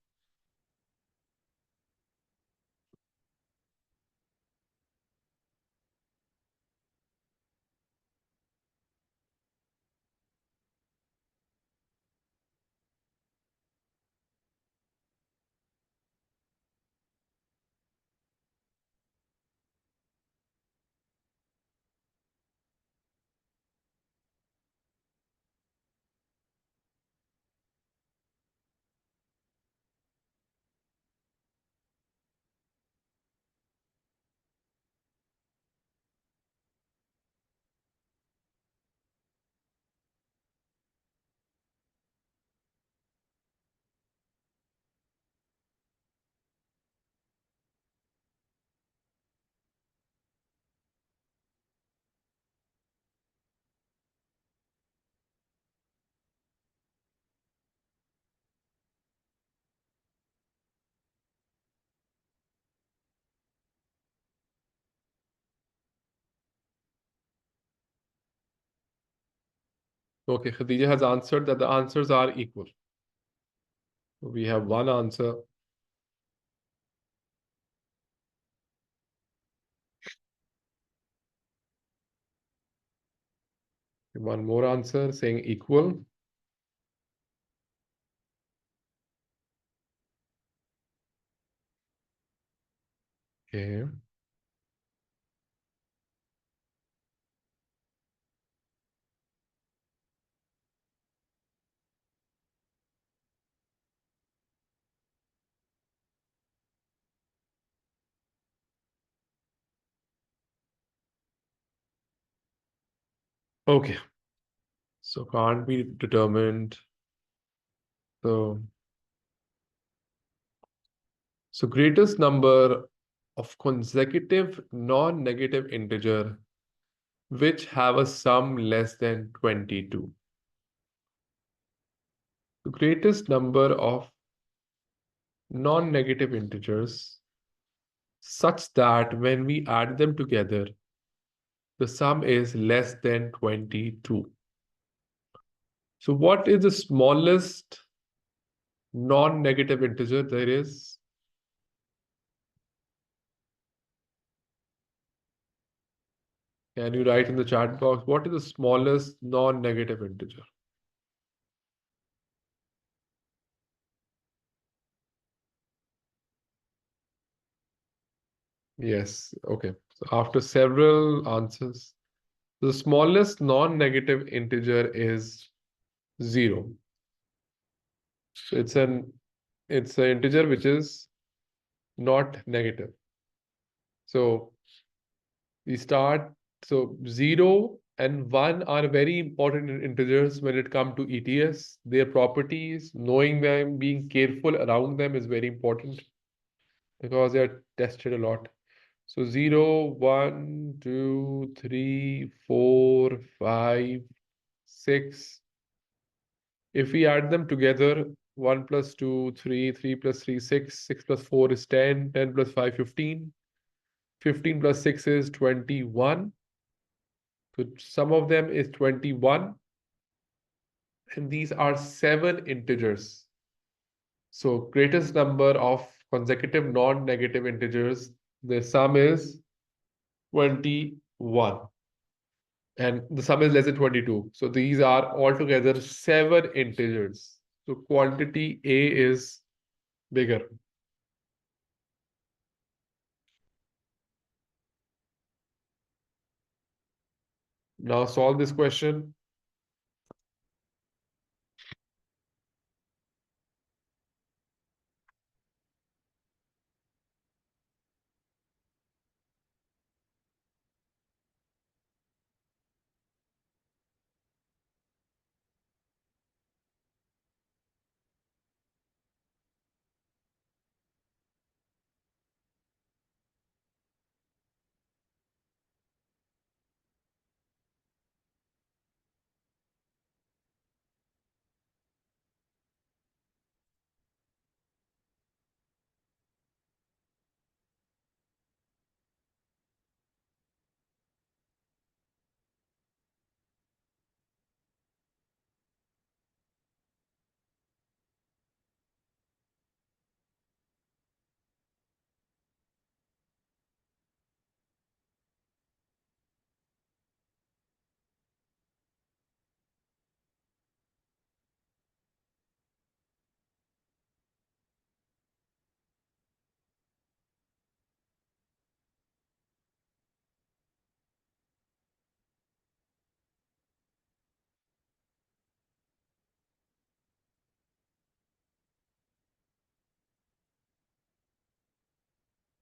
Okay, Khadija has answered that the answers are equal. We have one answer. One more answer saying equal. Okay. Okay. So can't be determined. So, so greatest number of consecutive non-negative integer which have a sum less than 22. The greatest number of non-negative integers such that when we add them together, the sum is less than 22. So what is the smallest non-negative integer there is? Can you write in the chat box, what is the smallest non-negative integer? Yes, okay. So after several answers, the smallest non-negative integer is 0. So it's an integer which is not negative. So we start, so 0 and 1 are very important integers when it comes to ETS. Their properties, knowing them, being careful around them is very important because they are tested a lot. So 0, 1, 2, 3, 4, 5, 6. If we add them together, 1 plus 2, 3, 3 plus 3, 6, 6 plus 4 is 10, 10 plus 5, 15. 15 plus 6 is 21. So some of them is 21. And these are 7 integers. So greatest number of consecutive non-negative integers, the sum is 21. And the sum is less than 22. So these are altogether 7 integers. So quantity A is bigger. Now solve this question.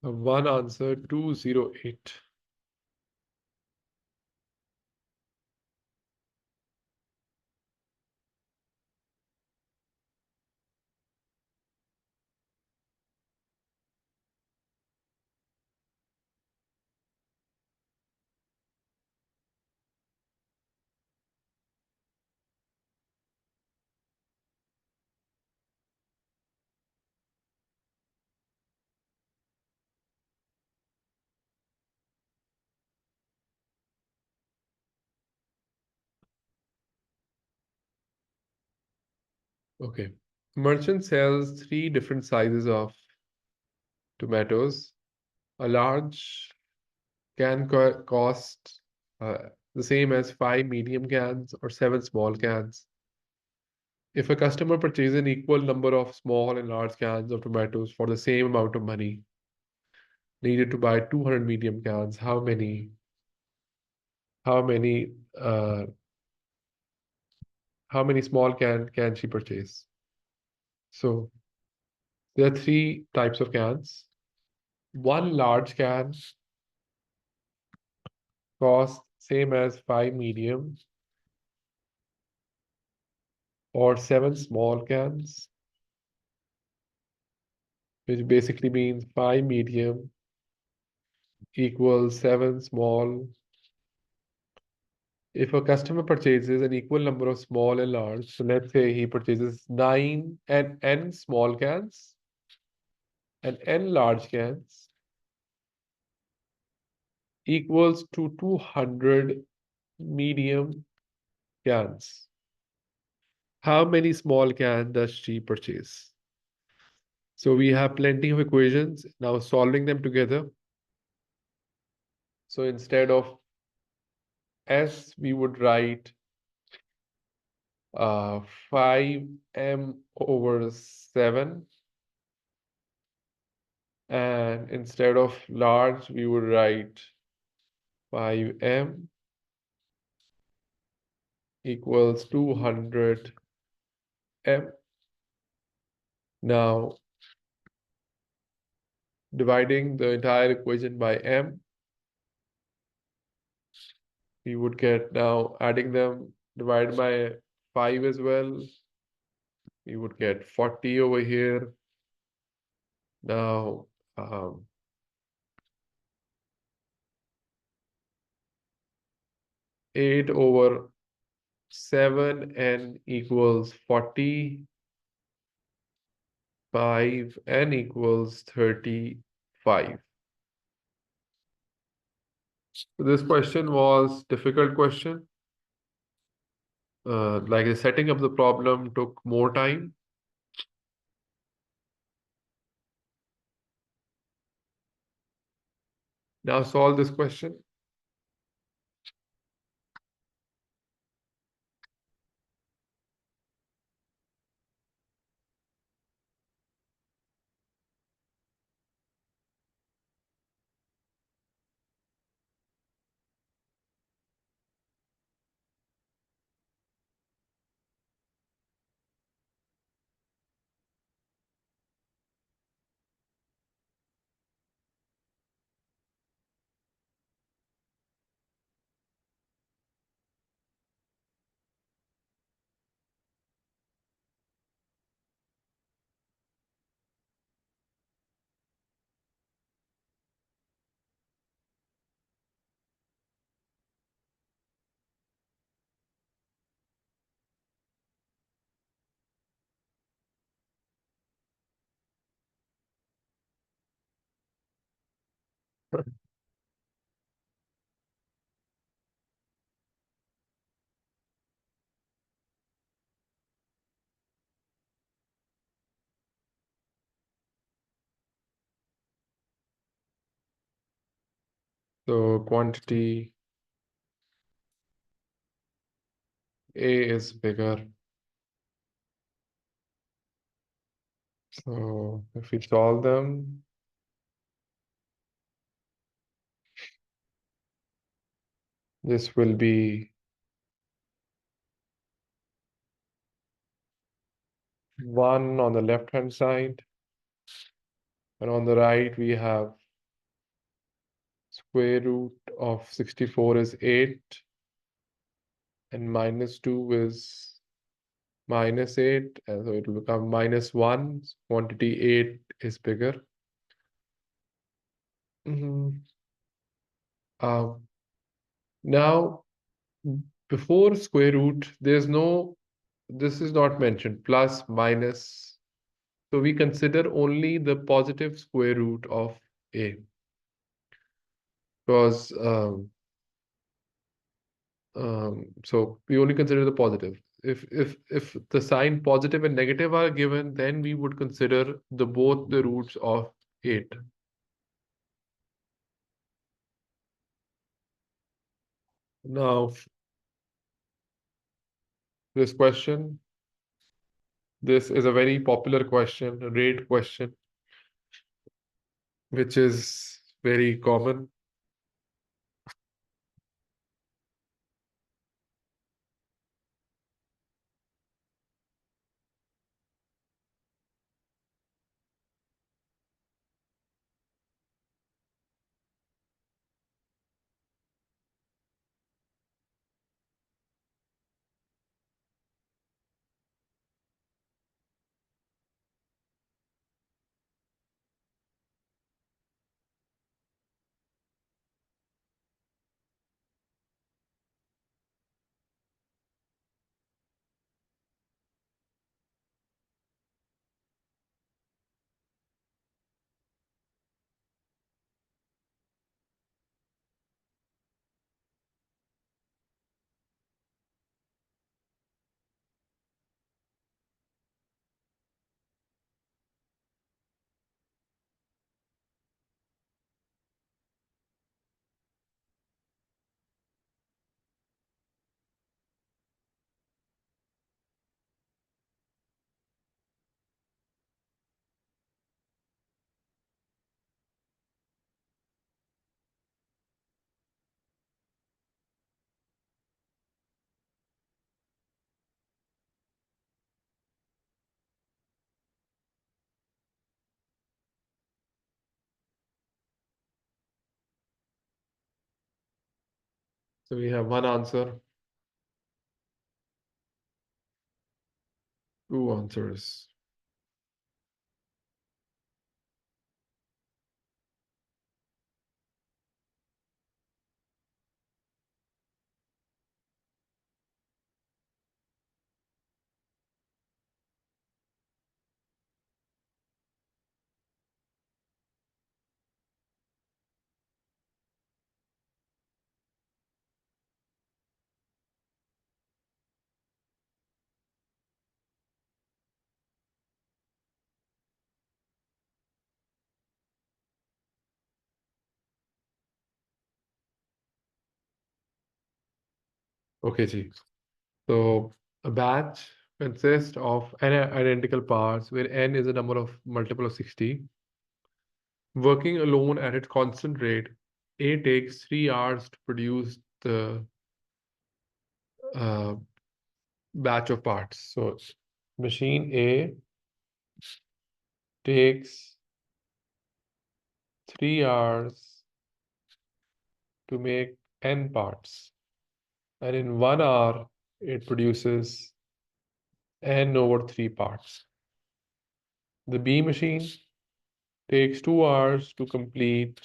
One answer 208. Okay. Merchant sells 3 different sizes of tomatoes. A large can cost the same as 5 medium cans or 7 small cans. If a customer purchases an equal number of small and large cans of tomatoes for the same amount of money needed to buy 200 medium cans, how many uh, how many small can she purchase? So there are 3 types of cans. One large can costs same as 5 medium or 7 small cans, which basically means 5 medium equals 7 small. If a customer purchases an equal number of small and large, so let's say he purchases 9 and n small cans and n large cans equals to 200 medium cans. How many small cans does she purchase? So we have plenty of equations. Now solving them together. So instead of S, we would write 5m over 7. And instead of large, we would write 5m equals 200m. Now, dividing the entire equation by m, we would get, now adding them, divided by 5 as well, we would get 40 over here. Now, 8 over 7n equals 40. 5n equals 35. So this question was difficult question. Like the setting up the problem took more time. Now solve this question. So quantity A is bigger. So if we solve them, this will be 1 on the left-hand side. And on the right, we have square root of 64 is 8. And minus 2 is minus 8. And so it will become minus 1. Quantity 8 is bigger. Now, before square root, there's no, this is not mentioned, plus, minus. So we consider only the positive square root of A. Because, so we only consider the positive. if the sign positive and negative are given, then we would consider both the roots of 8. Now, this question, this is a very popular question, a rate question, which is very common. So we have one answer, two answers. Okay, Ji. So a batch consists of n identical parts where n is a number of multiple of 60. Working alone at its constant rate, A takes 3 hours to produce the uh, batch of parts. So machine A takes 3 hours to make n parts, and in 1 hour it produces n over 3 parts. The B machine takes 2 hours to complete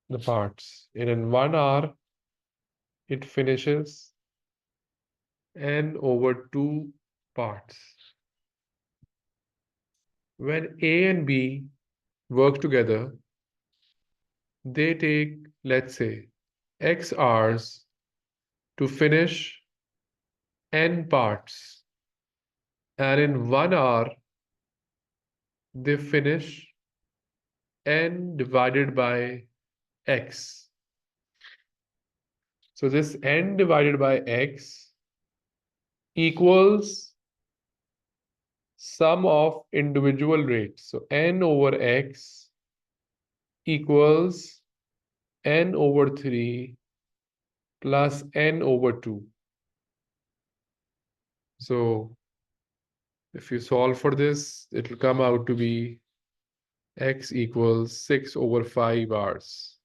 the parts, and in 1 hour it finishes n over 2 parts. When A and B work together, they take, let's say, X hours to finish n parts, and in 1 hour they finish n divided by x. So this n divided by x equals sum of individual rates. So n over x equals n over 3 plus n over 2. So if you solve for this, it will come out to be x equals 6 over 5 hours.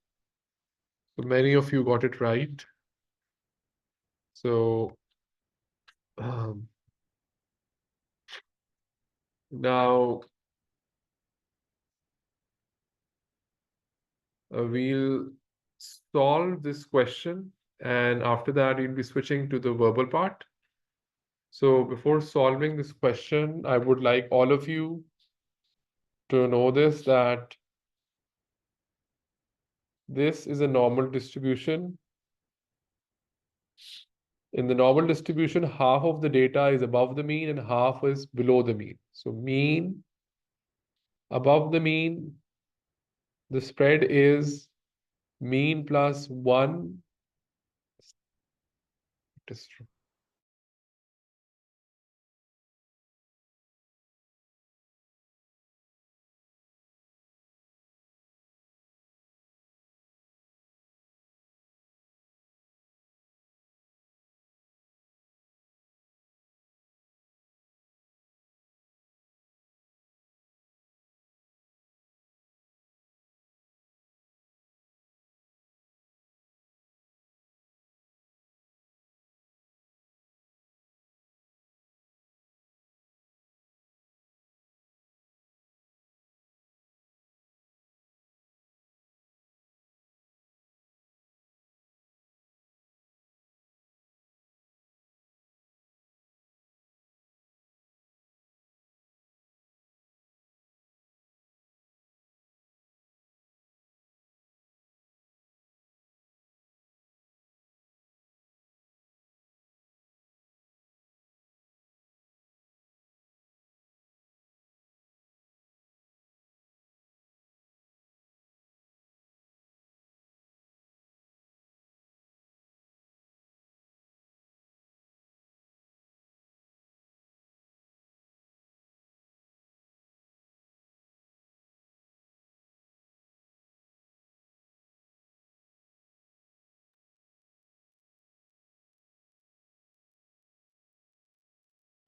So many of you got it right. So now we'll solve this question, and after that we'll be switching to the verbal part. So before solving this question, I would like all of you to know this, that this is a normal distribution In the normal distribution, half of the data is above the mean and half is below the mean. So mean, above the mean, the spread is mean plus 1. It is true.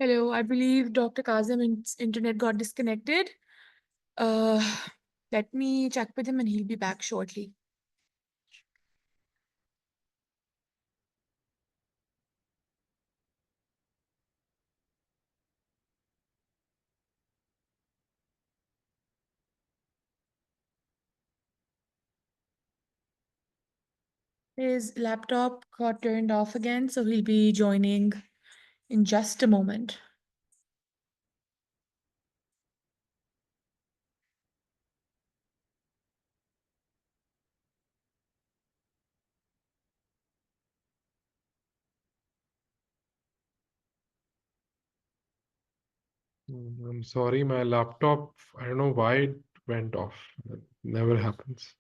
Hello, I believe Dr. Kazim's internet got disconnected. Uh, Let me check with him and he'll be back shortly. His laptop got turned off again, so he'll be joining in just a moment. I'm sorry, my laptop, I don't know why it went off. It never happens.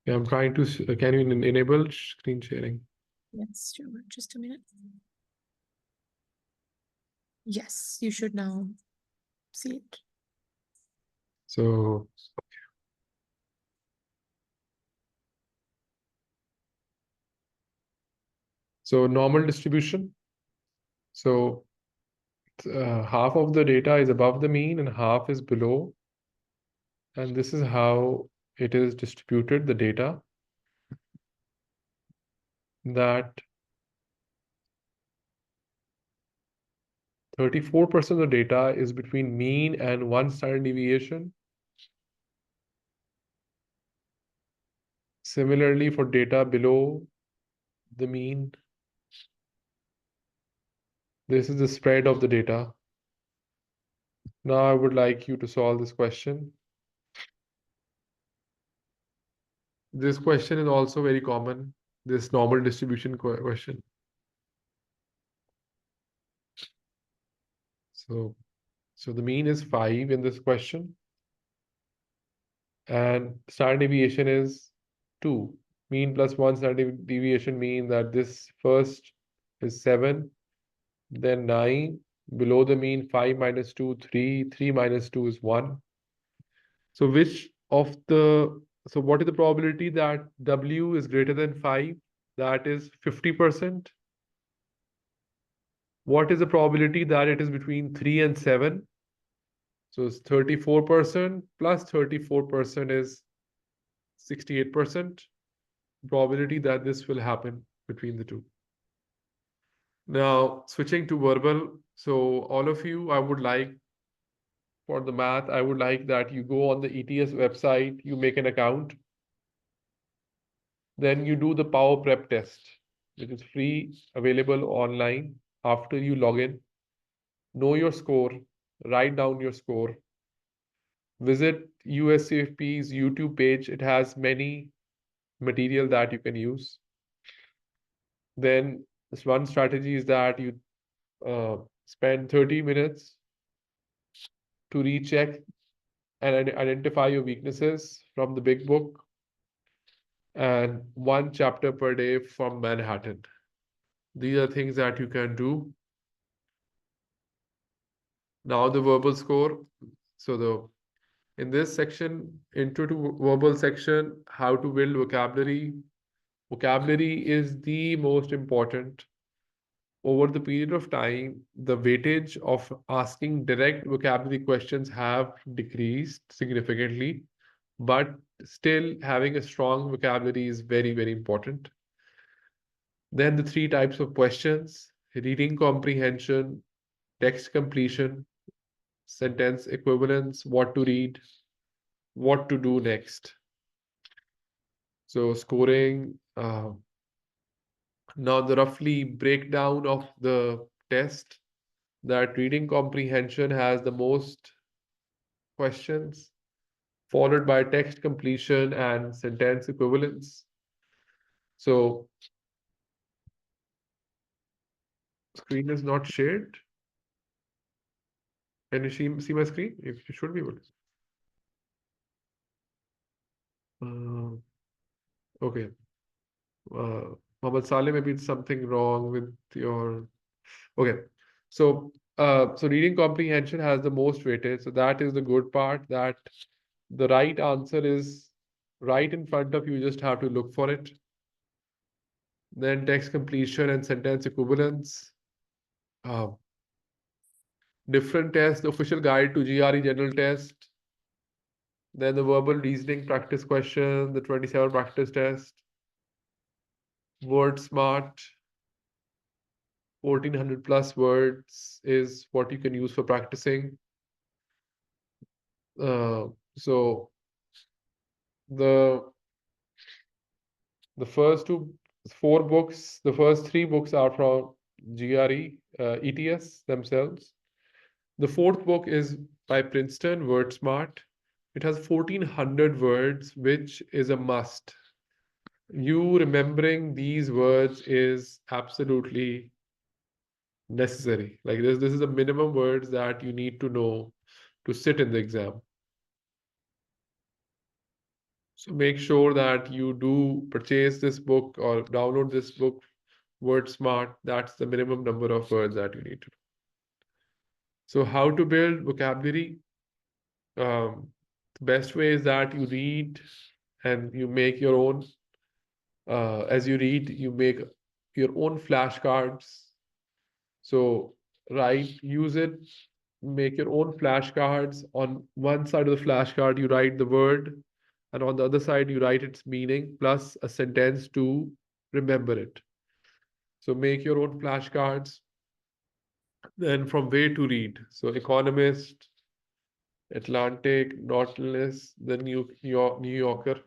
Yeah, I'm trying to, can you enable screen sharing? Yes, sure. Just a minute. Yes, you should now see it. So normal distribution. So half of the data is above the mean and half is below. And this is how it is distributed, the data, that 34% of the data is between mean and 1 standard deviation. Similarly, for data below the mean, this is the spread of the data. Now I would like you to solve this question. This question is also very common, this normal distribution question. So the mean is 5 in this question. And standard deviation is 2. Mean plus 1 standard deviation mean that this first is 7, then 9. Below the mean, 5 minus 2, 3. 3 minus 2 is 1. So what is the probability that W is greater than 5? That is 50%. What is the probability that it is between 3 and 7? So it's 34% plus 34% is 68% probability that this will happen between the two. Now, switching to verbal. So all of you, I would like, for the math, I would like that you go on the ETS website, you make an account, then you do the power prep test, which is free, available online. After you log in, know your score, write down your score. Visit USEFP's YouTube page. It has many material that you can use. Then this one strategy is that you spend 30 minutes to recheck and identify your weaknesses from the big book and one chapter per day from Manhattan. These are things that you can do. Now the verbal score. So the in this section, intro to verbal section, how to build vocabulary. Vocabulary is the most important. Over the period of time, the weightage of asking direct vocabulary questions have decreased significantly, but still having a strong vocabulary is very, very important. Then the three types of questions: reading comprehension, text completion, sentence equivalence, what to read, what to do next. So scoring, now the roughly breakdown of the test, that reading comprehension has the most questions, followed by text completion and sentence equivalence. So screen is not shared. Can you see my screen? If you should be able to. Okay. Mohammed Saleh, maybe it's something wrong with your. Okay. So reading comprehension has the most weightage. So that is the good part, that the right answer is right in front of you. You just have to look for it. Then text completion and sentence equivalence. Uh, Different tests, the official guide to GRE general test. Then the verbal reasoning practice question, the 27 practice test. Word smart, 1400 plus words is what you can use for practicing. So the first four books, the first three books are from GRE, ETS themselves. The fourth book is by Princeton, Word Smart. It has 1400 words, which is a must. You remembering these words is absolutely necessary. Like this is the minimum words that you need to know to sit in the exam. So make sure that you do purchase this book or download this book, Word Smart. That's the minimum number of words that you need to know. So how to build vocabulary? The best way is that you read and you make your own. As you read, you make your own flashcards. So use it, make your own flashcards. On one side of the flashcard, you write the word, and on the other side, you write its meaning plus a sentence to remember it. So make your own flashcards. Then from where to read. So Economist, Atlantic, Nautilus, the New Yorker.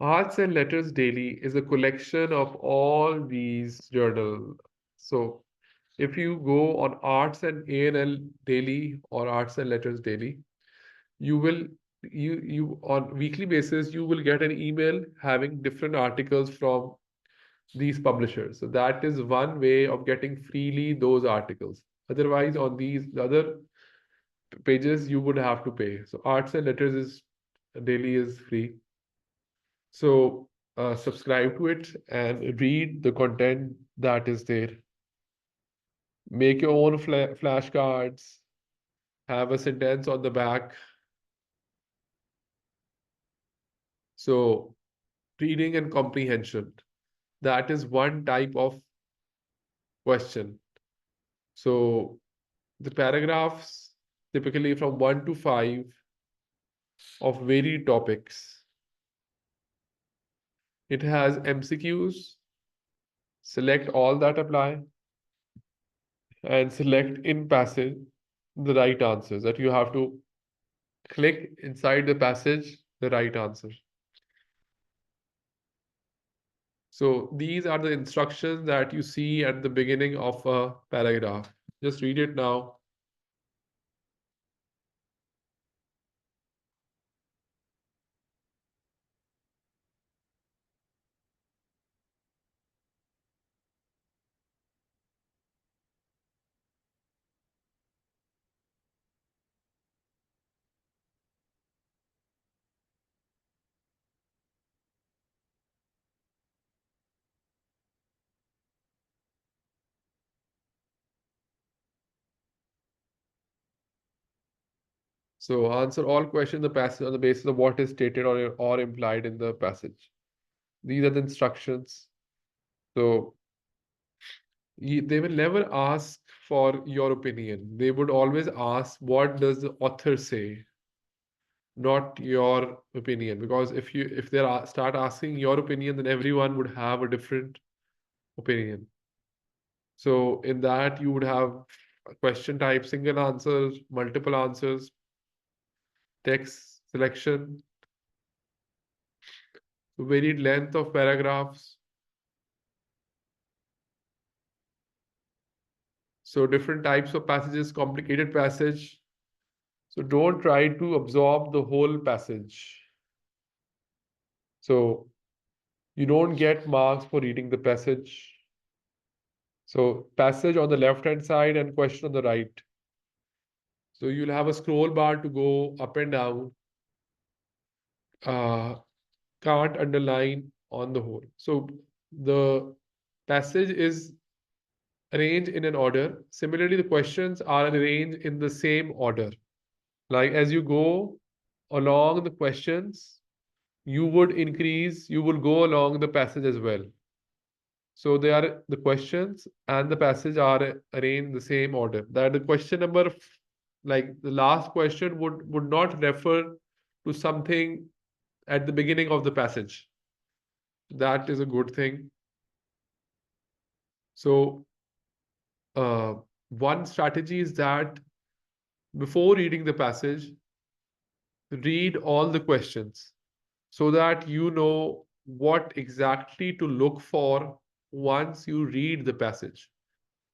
Arts and Letters Daily is a collection of all these journals. So if you go on Arts and A&L Daily or Arts and Letters Daily, you will you on weekly basis you will get an email having different articles from these publishers. So that is one way of getting freely those articles. Otherwise, on these other pages, you would have to pay. So Arts and Letters is Daily is free. So subscribe to it and read the content that is there. Make your own flashcards, have a sentence on the back. So reading and comprehension, that is one type of question. So the paragraphs typically from 1 to 5 of varied topics. It has MCQs, select all that apply, and select in passage the right answers, that you have to click inside the passage the right answer. So these are the instructions that you see at the beginning of a paragraph. Just read it now. So answer all questions in the passage on the basis of what is stated or implied in the passage. These are the instructions. So they will never ask for your opinion. They would always ask, what does the author say? Not your opinion. Because if they start asking your opinion, then everyone would have a different opinion. So in that, you would have a question type, single answers, multiple answers, text selection, varied length of paragraphs. So different types of passages, complicated passage. So don't try to absorb the whole passage. So you don't get marks for reading the passage. So passage on the left-hand side and question on the right. So you'll have a scroll bar to go up and down. Can't underline on the whole. So the passage is arranged in an order. Similarly, the questions are arranged in the same order. Like as you go along the questions, you will go along the passage as well. So they are the questions and the passage are arranged in the same order. That the question number, like the last question would not refer to something at the beginning of the passage. That is a good thing. So one strategy is that before reading the passage, read all the questions so that you know what exactly to look for once you read the passage.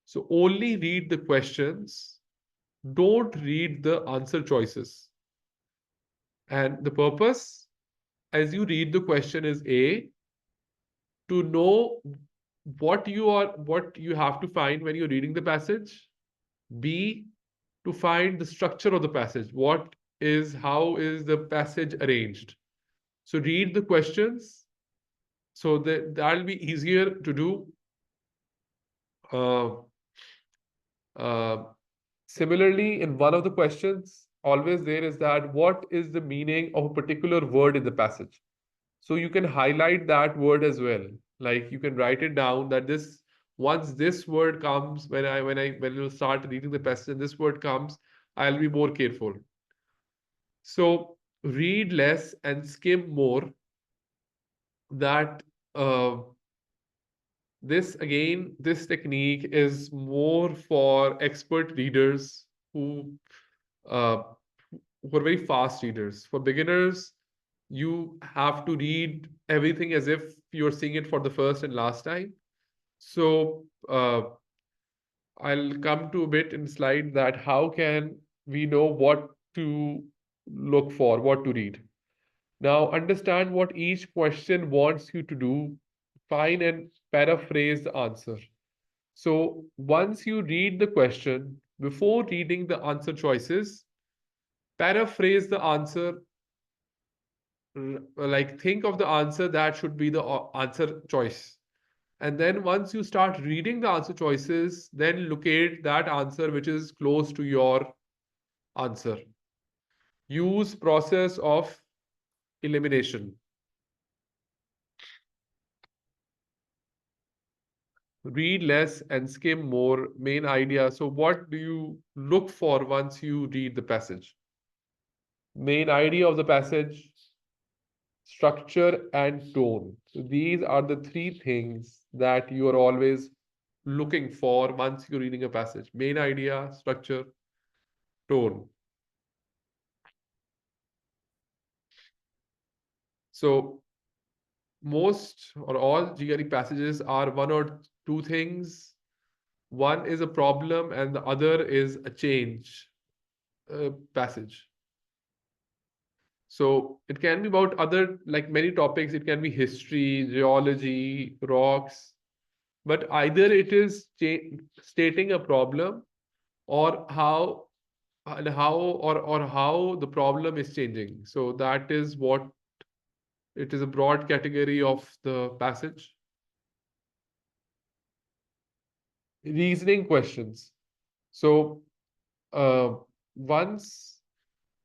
So only read the questions, don't read the answer choices. And the purpose, as you read the question, is A, to know what you have to find when you're reading the passage. B, to find the structure of the passage. How is the passage arranged? So read the questions so that'll be easier to do. Uh, uh, Similarly, in one of the questions, always there is that what is the meaning of a particular word in the passage? So you can highlight that word as well. Like you can write it down that once this word comes, when you start reading the passage and this word comes, I'll be more careful. So read less and skim more. That this technique is more for expert readers uh, who are very fast readers. For beginners, you have to read everything as if you're seeing it for the first and last time. So I'll come to a bit in slide that how can we know what to look for, what to read. Now understand what each question wants you to do. Find and paraphrase the answer. So once you read the question, before reading the answer choices, paraphrase the answer, like think of the answer that should be the answer choice. And then once you start reading the answer choices, then locate that answer which is close to your answer. Use process of elimination. Read less and skim more. Main idea. So what do you look for once you read the passage? Main idea of the passage, structure and tone. So these are the three things that you are always looking for once you're reading a passage. Main idea, structure, tone. So most or all GRE passages are one or two things. One is a problem and the other is a change passage. So it can be about other, like many topics. It can be history, geology, rocks, but either it is stating a problem or how the problem is changing. So that is what it is, a broad category of the passage. Reasoning questions. So once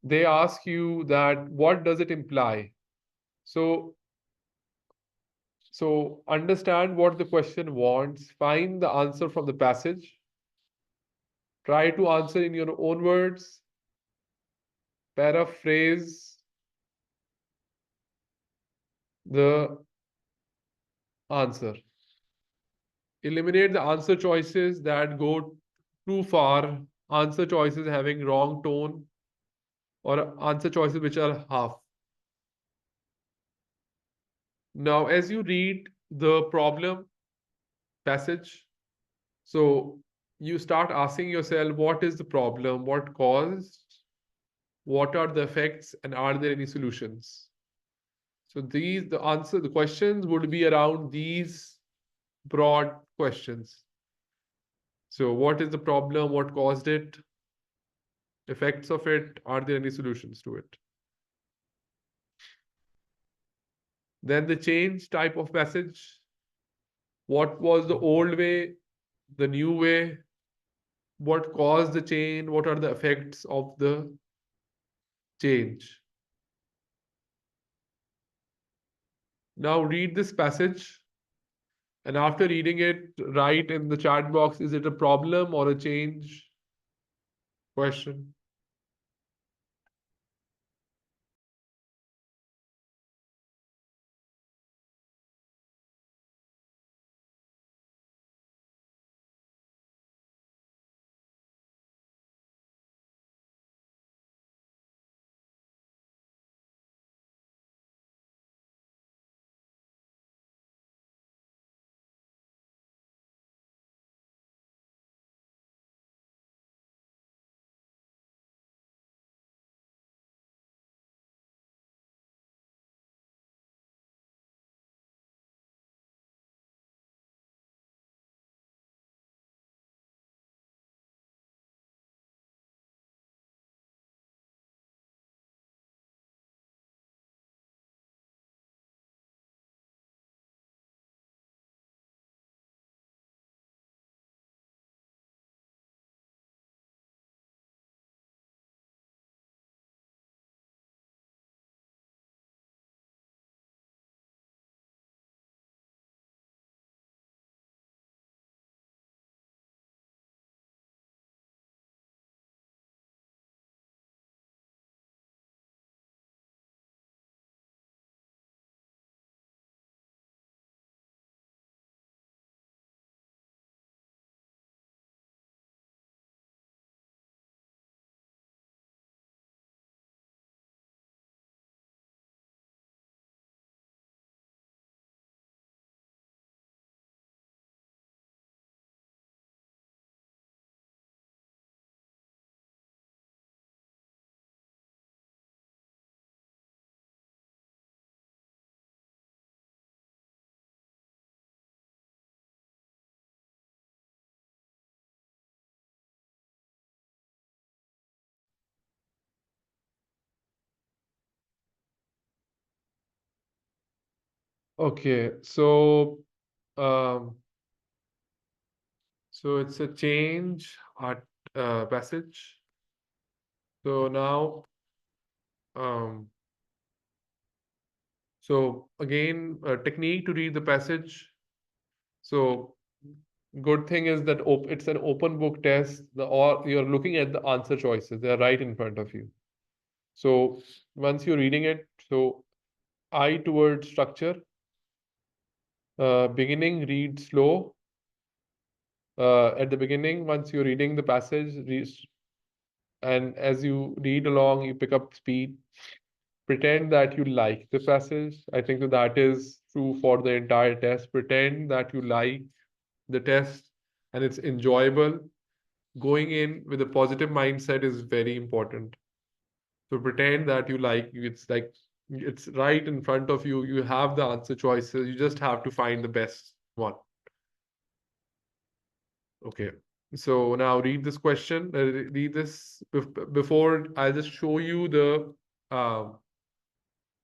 they ask you that what does it imply? So understand what the question wants, find the answer from the passage, try to answer in your own words, paraphrase the answer. Eliminate the answer choices that go too far, answer choices having wrong tone, or answer choices which are half. Now, as you read the problem passage, so you start asking yourself, what is the problem? What caused? What are the effects? And are there any solutions? So the questions would be around these broad questions. So what is the problem? What caused it? Effects of it? Are there any solutions to it? Then the change type of passage. What was the old way? The new way? What caused the change? What are the effects of the change? Now read this passage, and after reading it, write in the chat box, is it a problem or a change question? Okay, um, so it's a change at passage. So now, um, so again, a technique to read the passage. So good thing is that it's an open book test. Or you're looking at the answer choices; they're right in front of you. So once you're reading it, so eye towards structure. Beginning, read slow. At the beginning, once you're reading the passage, and as you read along, you pick up speed. Pretend that you like the passage. I think that is true for the entire test. Pretend that you like the test and it's enjoyable. Going in with a positive mindset is very important. So pretend that you like it's right in front of you. You have the answer choices. You just have to find the best one. Okay. So now read this question. Read this before I'll just show you the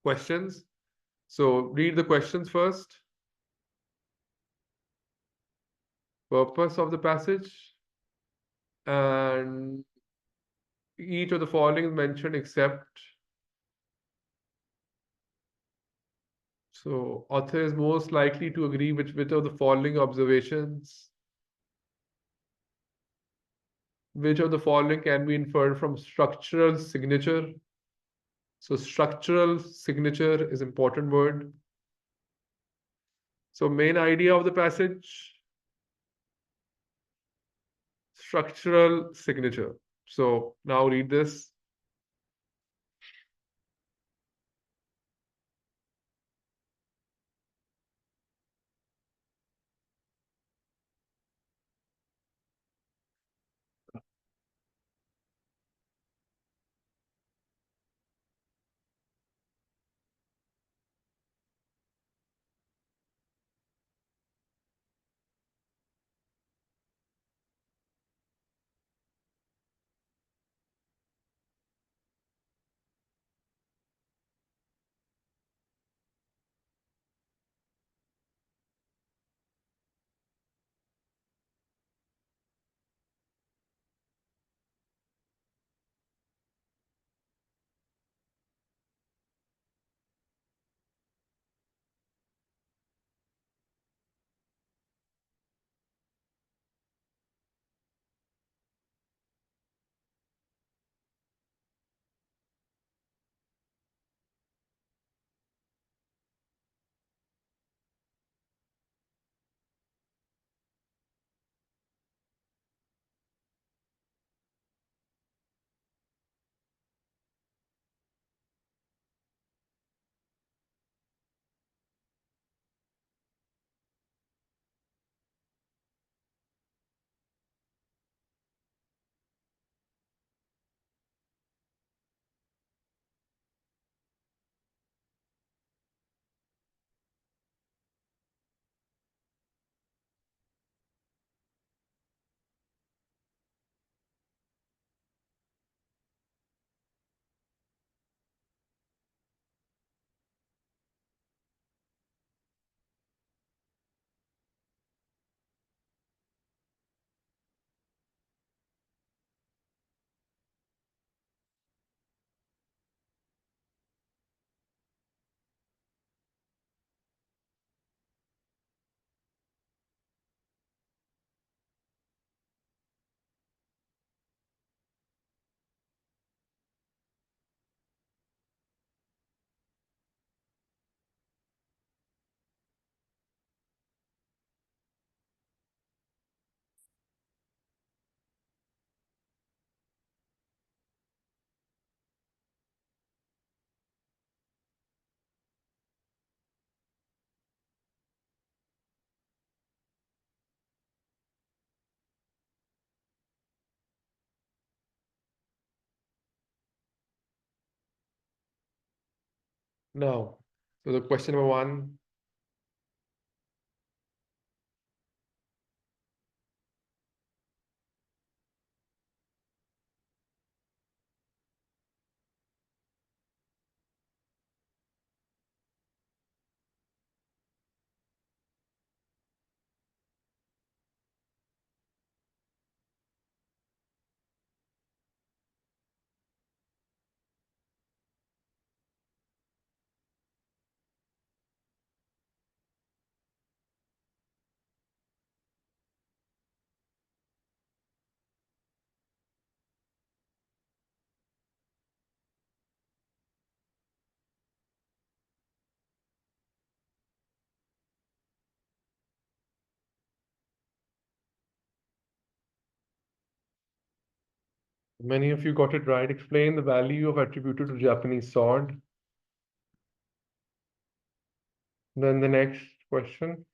questions. So read the questions first. Purpose of the passage, and each of the following is mentioned except. So author is most likely to agree with which of the following observations. Which of the following can be inferred from structural signature? So structural signature is important word. So main idea of the passage, structural signature. So now read this. Now, so the question number one. Many of you got it right. Explain the value of attributed to Japanese sword. Then the next question.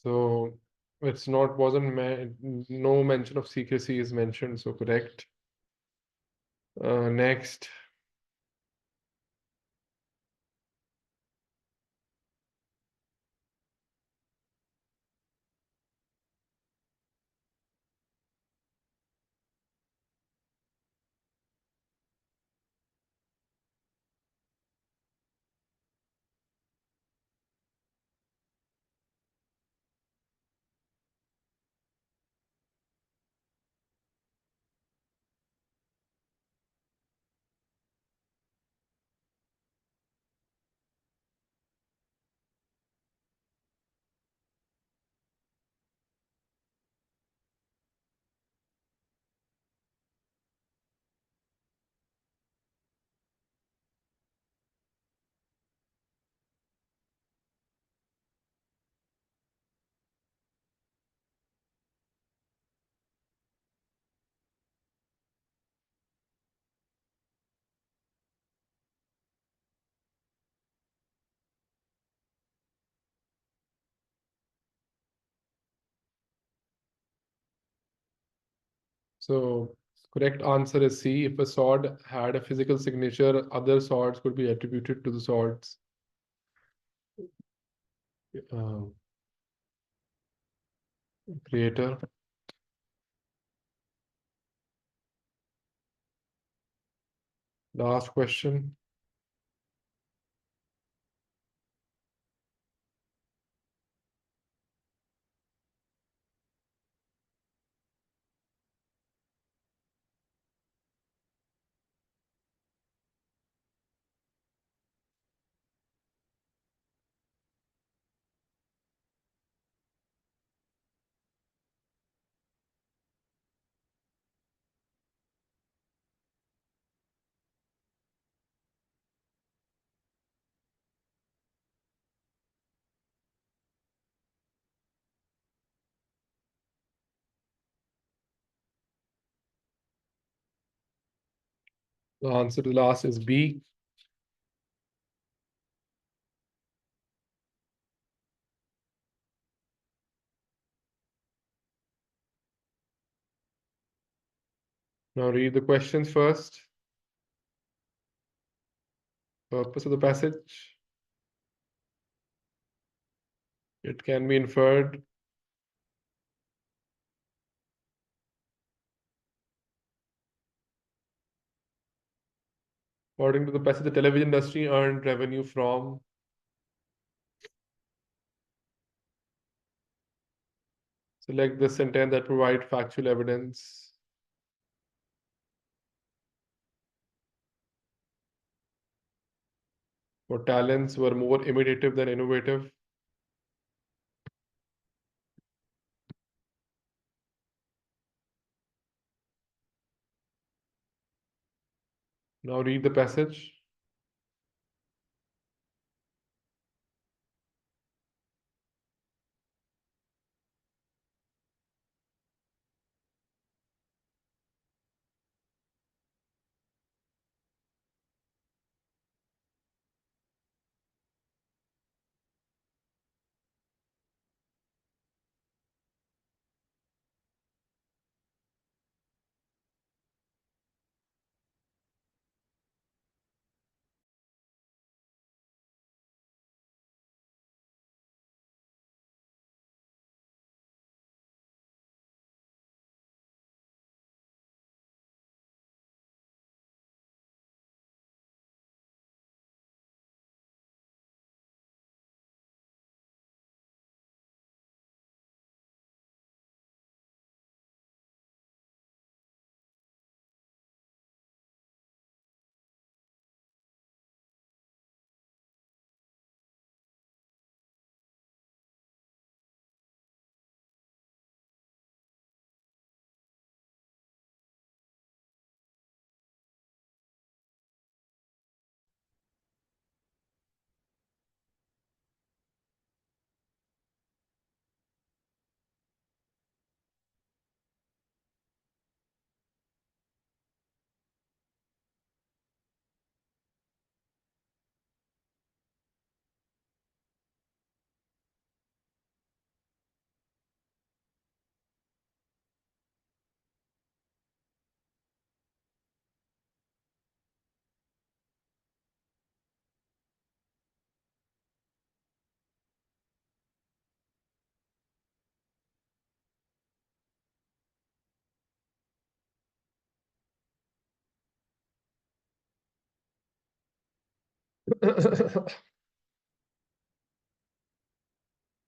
So it's not wasn't no mention of secrecy is mentioned, so correct. Next. So correct answer is C. If a sword had a physical signature, other swords could be attributed to the sword's uh, creator. Last question. The answer to the last is B. Now read the questions first. Purpose of the passage. It can be inferred. According to the passage, the television industry earned revenue from. Select the sentence that provide factual evidence. For talents were more imitative than innovative. Now read the passage.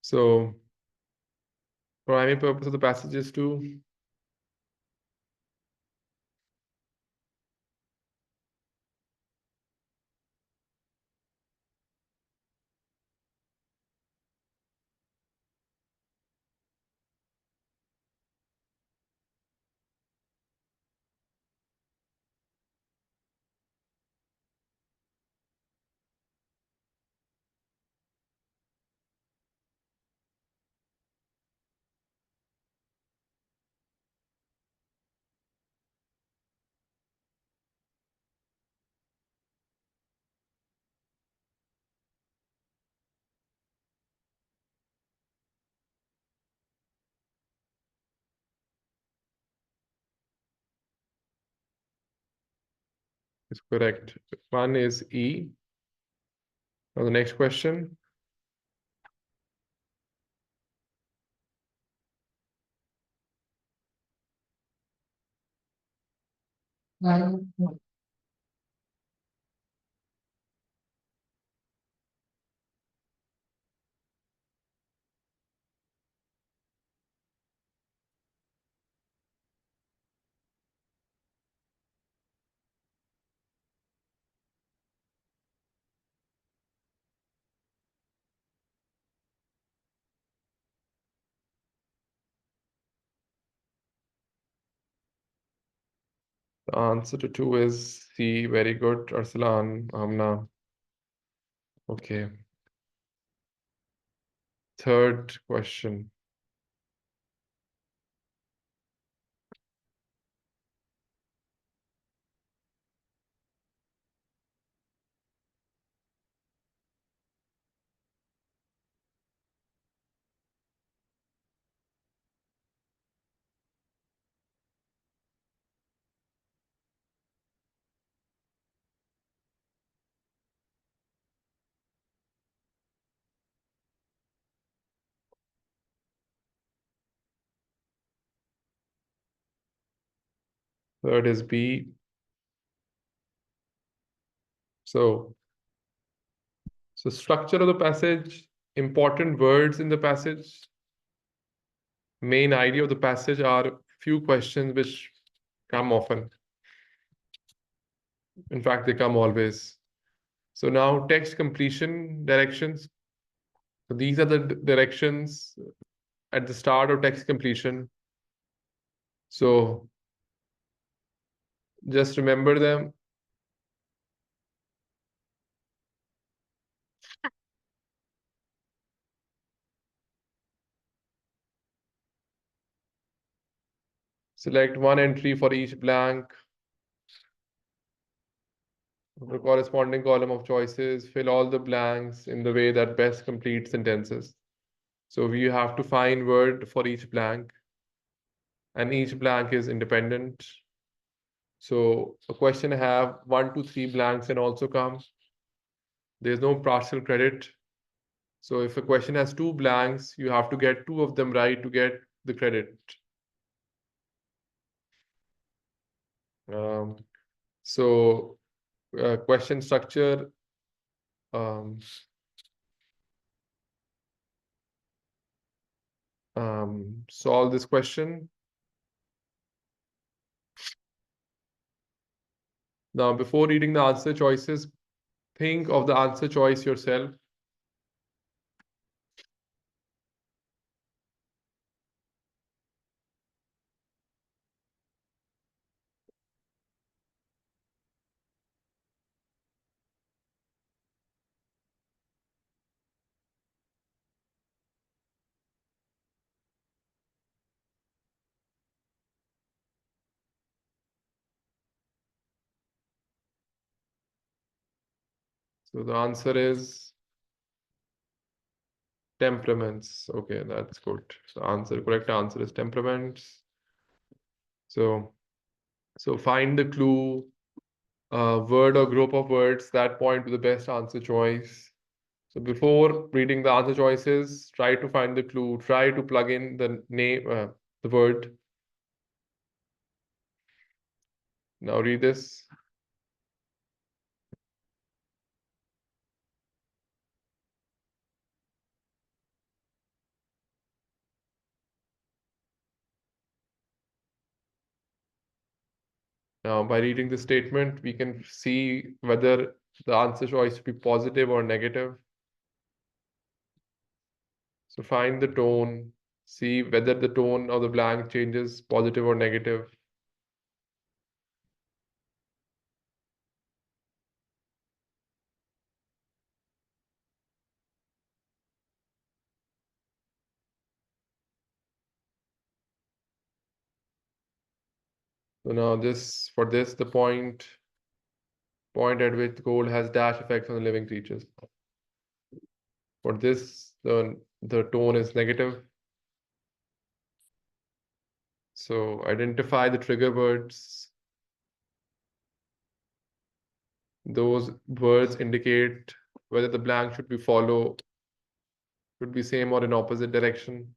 So, primary purpose of the passage is to is correct. One is E. Now the next question. The answer to 2 is C. Very good, Arsalan, Amna. Okay. Third question. Third is B. So structure of the passage, important words in the passage, main idea of the passage are few questions which come often. In fact, they come always. So now text completion directions. So these are the directions at the start of text completion. So just remember them. Select one entry for each blank. The corresponding column of choices, fill all the blanks in the way that best completes sentences. So we have to find word for each blank, and each blank is independent. So a question have 1 to 3 blanks can also come. There's no partial credit. So if a question has 2 blanks, you have to get 2 of them right to get the credit. Um, so question structure. Solve this question. Now, before reading the answer choices, think of the answer choice yourself. So the answer is temperaments. Okay, that's good. So correct answer is temperaments. So find the clue, word or group of words that point to the best answer choice. So before reading the answer choices, try to find the clue, try to plug in the name, the word. Now read this. Now, by reading the statement, we can see whether the answer choice should be positive or negative. So find the tone, see whether the tone of the blank changes positive or negative. So now for this, the point at which gold has dash effects on the living creatures. For this, the tone is negative. So identify the trigger words. Those words indicate whether the blank should be same or in opposite direction.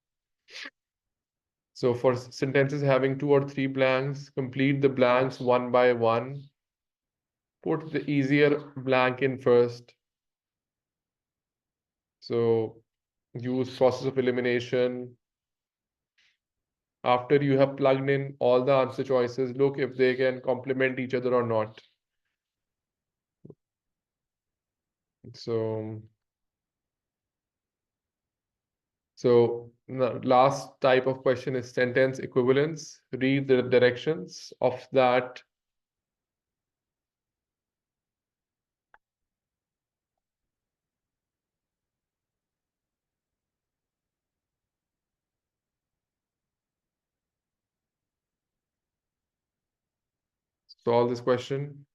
So for sentences having 2 or 3 blanks, complete the blanks one by one. Put the easier blank in first. So use process of elimination. After you have plugged in all the answer choices, look if they can complement each other or not. So the last type of question is sentence equivalence. Read the directions of that. Solve this question.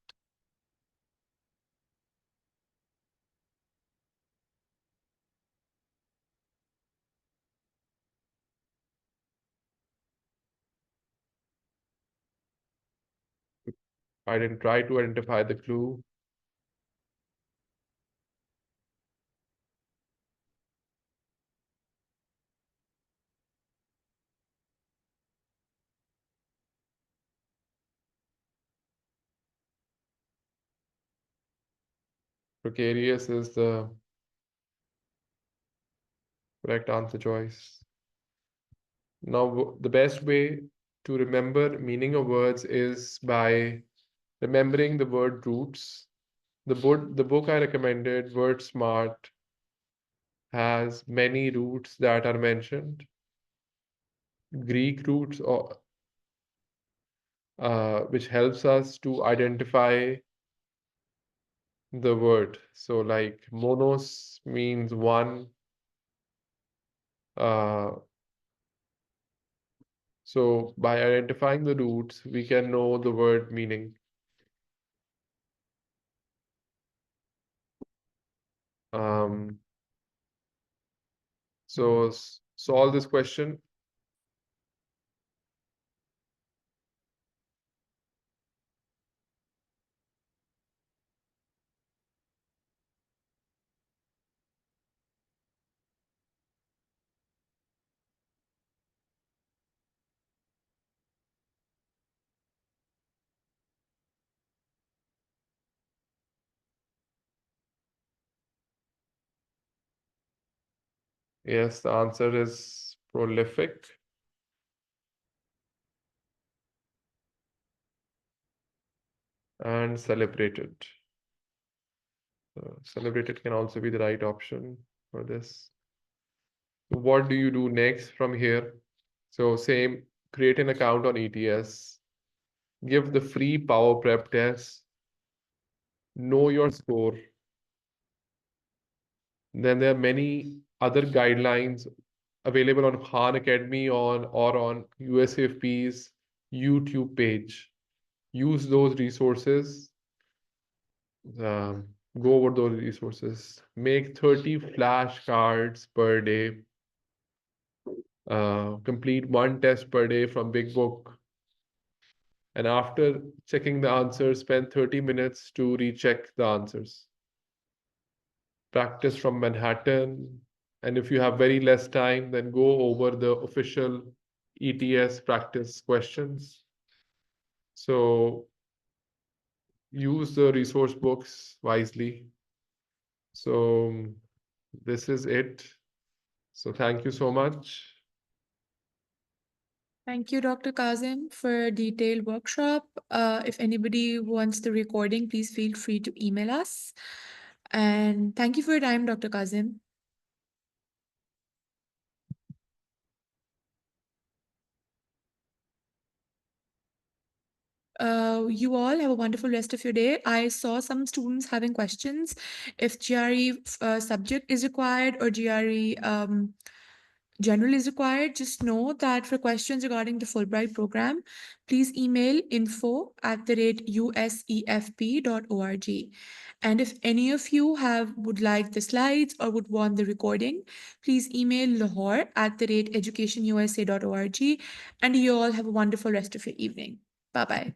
I didn't try to identify the clue. Precarious is the correct answer choice. Now, the best way to remember meaning of words is by remembering the word roots. The book I recommended, Word Smart, has many roots that are mentioned. Greek roots, which helps us to identify the word. So, like monos means one. Uh, so by identifying the roots, we can know the word meaning. Um, so solve this question. Yes, the answer is prolific. And celebrated. Celebrated can also be the right option for this. So what do you do next from here? So same, create an account on ETS, give the free power prep test, know your score. Then there are many other guidelines available on Khan Academy or on USEFP's YouTube page. Use those resources. Um, Go over those resources. Make 30 flashcards per day. Complete one test per day from Big Book. And after checking the answers, spend 30 minutes to recheck the answers. Practice from Manhattan. And if you have very less time, then go over the official ETS practice questions. So use the resource books wisely. So this is it. So thank you so much. Thank you, Dr. Kazim, for a detailed workshop. If anybody wants the recording, please feel free to email us. And thank you for your time, Dr. Kazim. You all have a wonderful rest of your day. I saw some students having questions. If GRE subject is required or GRE general is required, just know that for questions regarding the Fulbright program, please email info@usefp.org. And if any of you would like the slides or would want the recording, please email lahore@educationusa.org. And you all have a wonderful rest of your evening. Bye-bye.